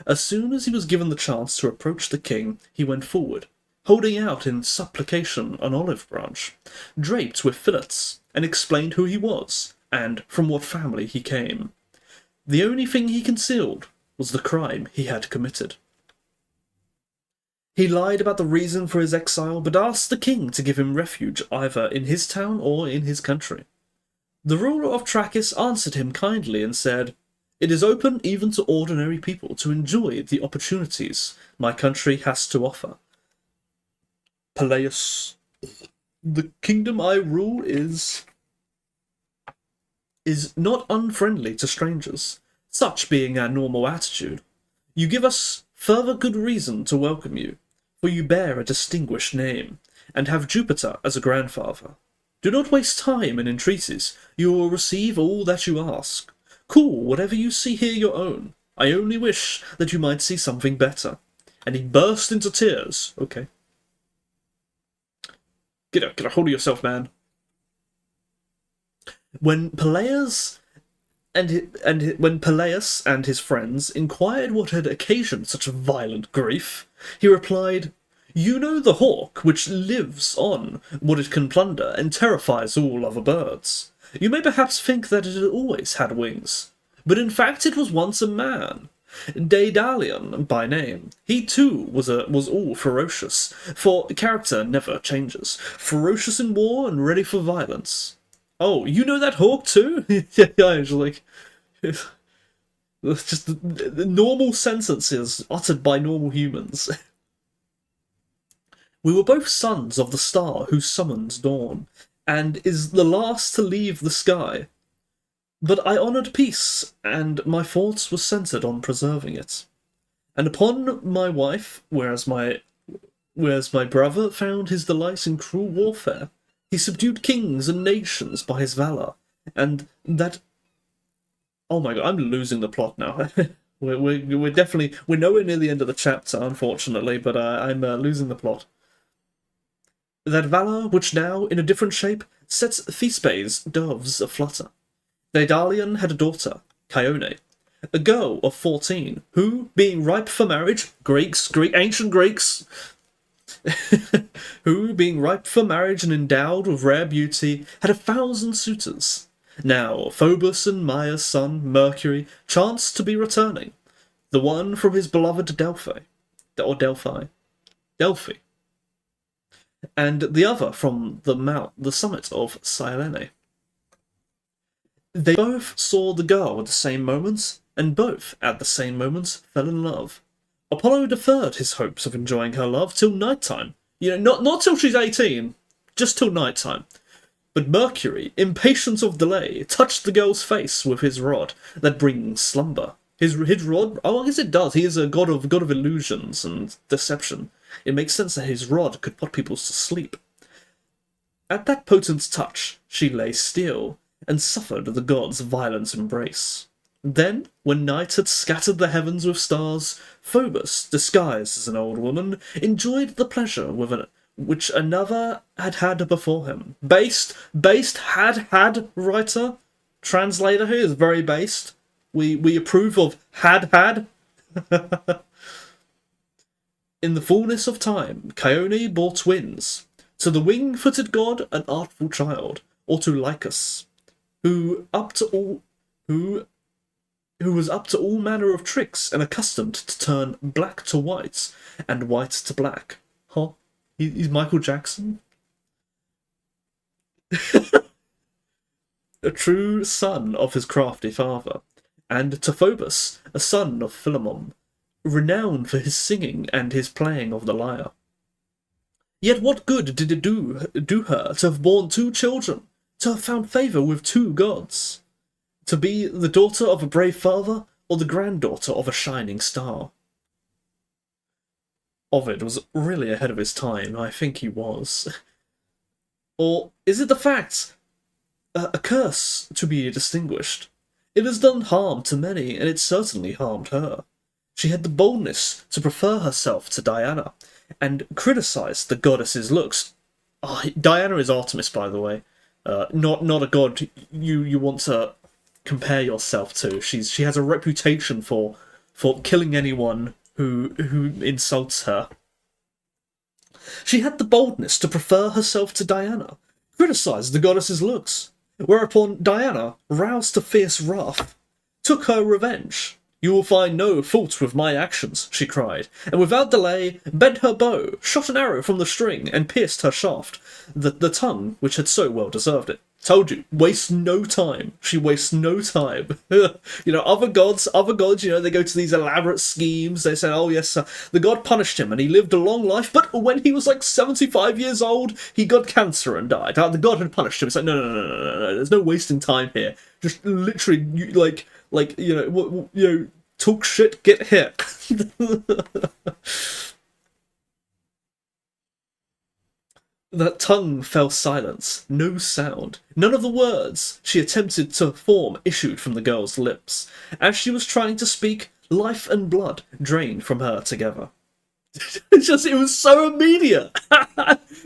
As soon as he was given the chance to approach the king, he went forward, holding out in supplication an olive branch, draped with fillets, and explained who he was, and from what family he came. The only thing he concealed was the crime he had committed. He lied about the reason for his exile, but asked the king to give him refuge either in his town or in his country. The ruler of Trachis answered him kindly and said, "It is open even to ordinary people to enjoy the opportunities my country has to offer. Peleus, the kingdom I rule is not unfriendly to strangers, such being our normal attitude. You give us further good reason to welcome you, for you bear a distinguished name, and have Jupiter as a grandfather. Do not waste time in entreaties, you will receive all that you ask. Call whatever you see here your own. I only wish that you might see something better." And he burst into tears. Okay. Get a hold of yourself, man. When Peleus and his friends inquired what had occasioned such violent grief, he replied, "You know the hawk, which lives on what it can plunder and terrifies all other birds. You may perhaps think that it had always had wings, but in fact it was once a man, Daedalion by name. He too was all ferocious, for character never changes, ferocious in war and ready for violence." Oh, you know that hawk too? Yeah, it's like, it's just the normal sentences uttered by normal humans. "We were both sons of the star who summons dawn, and is the last to leave the sky. But I honoured peace, and my thoughts were centred on preserving it. And upon my wife, whereas my brother found his delight in cruel warfare, he subdued kings and nations by his valour, and that..." Oh my god, I'm losing the plot now. we're definitely... We're nowhere near the end of the chapter, unfortunately, but I'm losing the plot. "That valour which now, in a different shape, sets Thespes' doves aflutter. Daedalion had a daughter, Chione, a girl of 14, who, being ripe for marriage, ancient Greeks, who, being ripe for marriage and endowed with rare beauty, had 1,000 suitors. Now Phobos and Maia's son, Mercury, chanced to be returning, the one from his beloved Delphi, and the other from the summit of Cyllene. They both saw the girl at the same moment, and both, at the same moment, fell in love. Apollo deferred his hopes of enjoying her love till night-time. Not till she's 18, just till night-time. But Mercury, impatient of delay, touched the girl's face with his rod that brings slumber. His rod? Oh, I guess it does. He is a god of illusions and deception. It makes sense that his rod could put people to sleep. At that potent touch, she lay still, and suffered the god's violent embrace. Then, when night had scattered the heavens with stars, Phobos, disguised as an old woman, enjoyed the pleasure which another had before him. Based, had, writer, translator here is very based. We approve of had. In the fullness of time, Chione bore twins, to the wing-footed god an artful child, or to Lycus, who was up to all manner of tricks and accustomed to turn black to white and white to black. Huh? He's Michael Jackson? A true son of his crafty father, and to Phobos, a son of Philemon, renowned for his singing and his playing of the lyre. Yet what good did it do her to have borne 2 children, to have found favour with 2 gods? To be the daughter of a brave father, or the granddaughter of a shining star? Ovid was really ahead of his time, I think he was. Or is it the fact, a curse to be distinguished? It has done harm to many, and it certainly harmed her. She had the boldness to prefer herself to Diana, and criticised the goddess's looks. Diana is Artemis, by the way. Not a god you want to compare yourself to. She has a reputation for killing anyone who insults her. She had the boldness to prefer herself to Diana, criticised the goddess's looks, whereupon Diana, roused to fierce wrath, took her revenge. You will find no fault with my actions, she cried, and without delay bent her bow, shot an arrow from the string, and pierced her shaft, the tongue which had so well deserved it. Told you, waste no time. She wastes no time. Other gods, they go to these elaborate schemes. They say, oh yes, the god punished him and he lived a long life, but when he was like 75 years old, he got cancer and died. The god had punished him. It's like, no. There's no wasting time here. Just literally, talk shit, get hit. That tongue fell silence, no sound. None of the words she attempted to form issued from the girl's lips. As she was trying to speak, life and blood drained from her together. It was so immediate.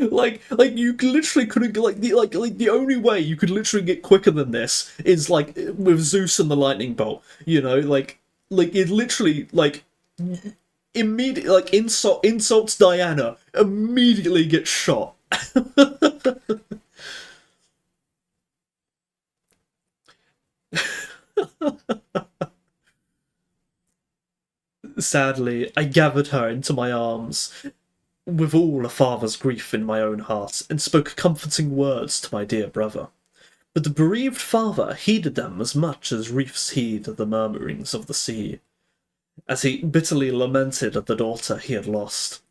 like you literally couldn't the only way you could literally get quicker than this is like with Zeus and the lightning bolt. It literally immediately insults Diana, immediately gets shot. Sadly, I gathered her into my arms, with all a father's grief in my own heart, and spoke comforting words to my dear brother. But the bereaved father heeded them as much as reefs heed the murmurings of the sea, as he bitterly lamented at the daughter he had lost.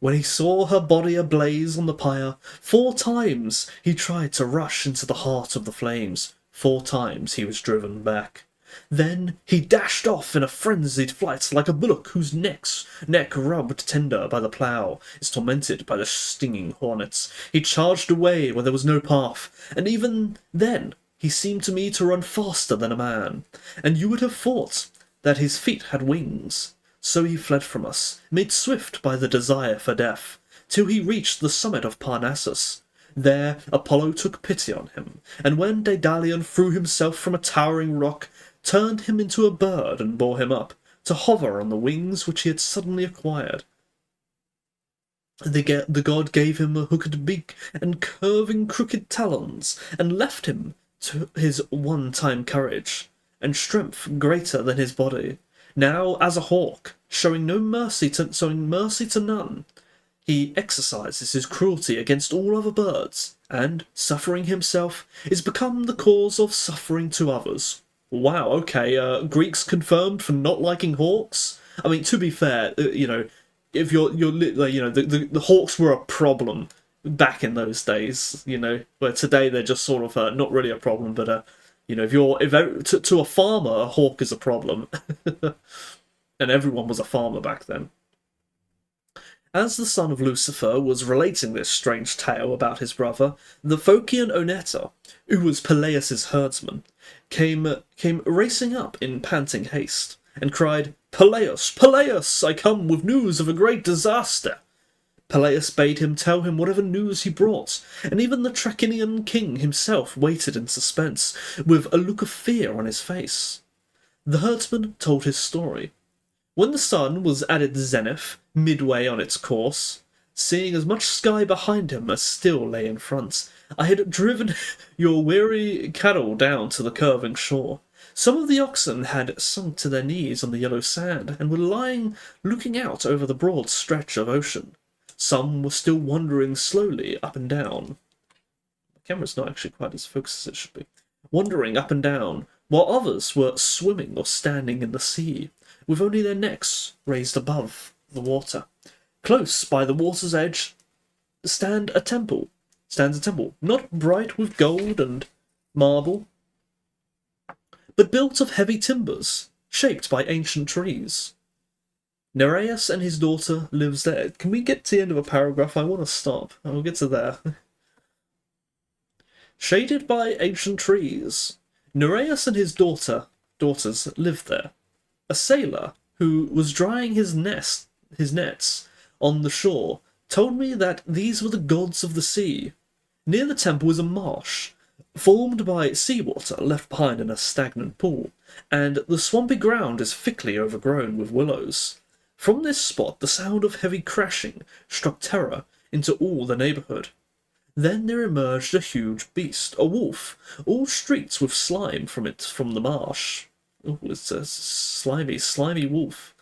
When he saw her body ablaze on the pyre, 4 times he tried to rush into the heart of the flames. 4 times he was driven back. Then he dashed off in a frenzied flight like a bullock whose neck rubbed tender by the plough is tormented by the stinging hornets. He charged away where there was no path, and even then he seemed to me to run faster than a man, and you would have thought that his feet had wings. So he fled from us, made swift by the desire for death, till he reached the summit of Parnassus. There Apollo took pity on him, and when Daedalion threw himself from a towering rock, turned him into a bird and bore him up, to hover on the wings which he had suddenly acquired. The god gave him a hooked beak and curving crooked talons, and left him to his one-time courage, and strength greater than his body. Now, as a hawk, showing mercy to none, he exercises his cruelty against all other birds, and, suffering himself, is become the cause of suffering to others. Wow, okay, Greeks confirmed for not liking hawks? I mean, to be fair, if the hawks were a problem back in those days, where today they're just sort of not really a problem, but to a farmer, a hawk is a problem. And everyone was a farmer back then. As the son of Lucifer was relating this strange tale about his brother, the Phocian Oneta, who was Peleus' herdsman, came racing up in panting haste, and cried, "Peleus, Peleus, I come with news of a great disaster." Peleus bade him tell him whatever news he brought, and even the Trachinian king himself waited in suspense, with a look of fear on his face. The herdsman told his story. When the sun was at its zenith, midway on its course, seeing as much sky behind him as still lay in front, I had driven your weary cattle down to the curving shore. Some of the oxen had sunk to their knees on the yellow sand, and were lying looking out over the broad stretch of ocean. Some were still wandering slowly up and down. The camera's not actually quite as focused as it should be. Wandering up and down, while others were swimming or standing in the sea, with only their necks raised above the water. Close by the water's edge stands a temple, not bright with gold and marble, but built of heavy timbers, shaped by ancient trees. Nereus and his daughter lives there. Can we get to the end of a paragraph? I want to stop. I'll get to there. Shaded by ancient trees, Nereus and his daughters lived there. A sailor who was drying his nets on the shore told me that these were the gods of the sea. Near the temple is a marsh, formed by seawater left behind in a stagnant pool, and the swampy ground is thickly overgrown with willows. From this spot the sound of heavy crashing struck terror into all the neighbourhood. Then there emerged a huge beast, a wolf, all streaked with slime from the marsh. Oh, it's a slimy wolf.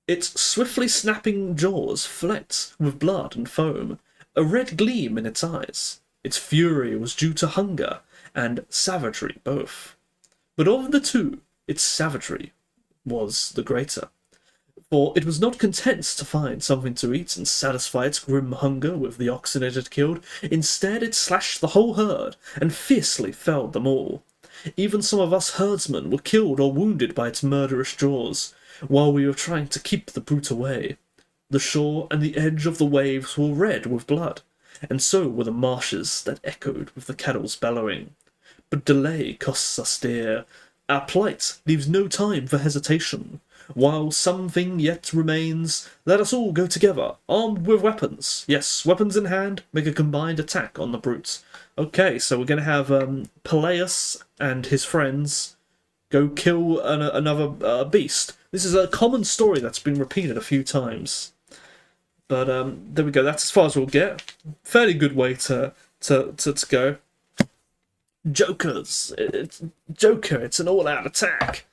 Its swiftly snapping jaws flecked with blood and foam, a red gleam in its eyes. Its fury was due to hunger and savagery both. But of the two, its savagery was the greater. For it was not content to find something to eat and satisfy its grim hunger with the oxen it had killed. Instead, it slashed the whole herd and fiercely felled them all. Even some of us herdsmen were killed or wounded by its murderous jaws, while we were trying to keep the brute away. The shore and the edge of the waves were red with blood, and so were the marshes that echoed with the cattle's bellowing. But delay costs us dear. Our plight leaves no time for hesitation. While something yet remains, let us all go together, armed with weapons. Yes, weapons in hand, make a combined attack on the brutes. Okay, so we're going to have Peleus and his friends go kill another beast. This is a common story that's been repeated a few times. But there we go, that's as far as we'll get. Fairly good way to go. Jokers. It's Joker, it's an all-out attack.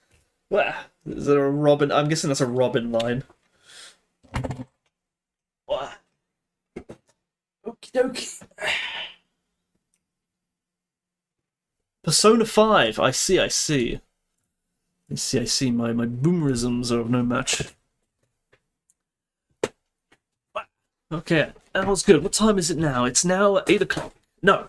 Well, is there a Robin? I'm guessing that's a Robin line. Okie dokie. Persona 5, I see. I see. My boomerisms are of no match. Okay, that was good. What time is it now? It's now 8 o'clock. No.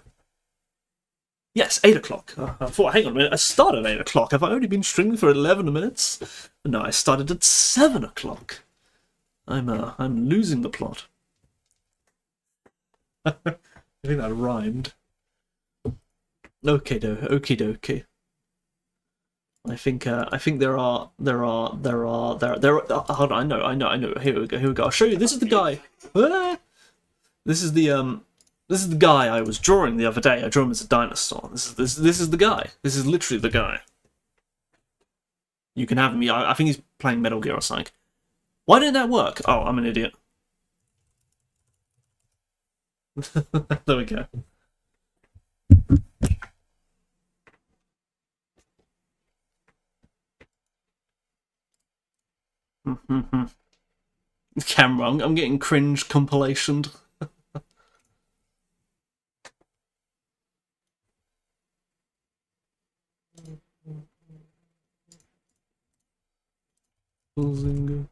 Yes, 8 o'clock. I thought, hang on a minute, I started at 8 o'clock. Have I only been streaming for 11 minutes? No, I started at 7 o'clock. I'm losing the plot. I think that rhymed. Okie dokie. I think there are. Hold on, I know. Here we go. I'll show you. This is the guy. This is the guy I was drawing the other day. I drew him as a dinosaur. This is the guy. This is literally the guy. You can have him. I think he's playing Metal Gear or something. Why didn't that work? Oh, I'm an idiot. There we go. Camera. I'm getting cringe compilationed. Zinga.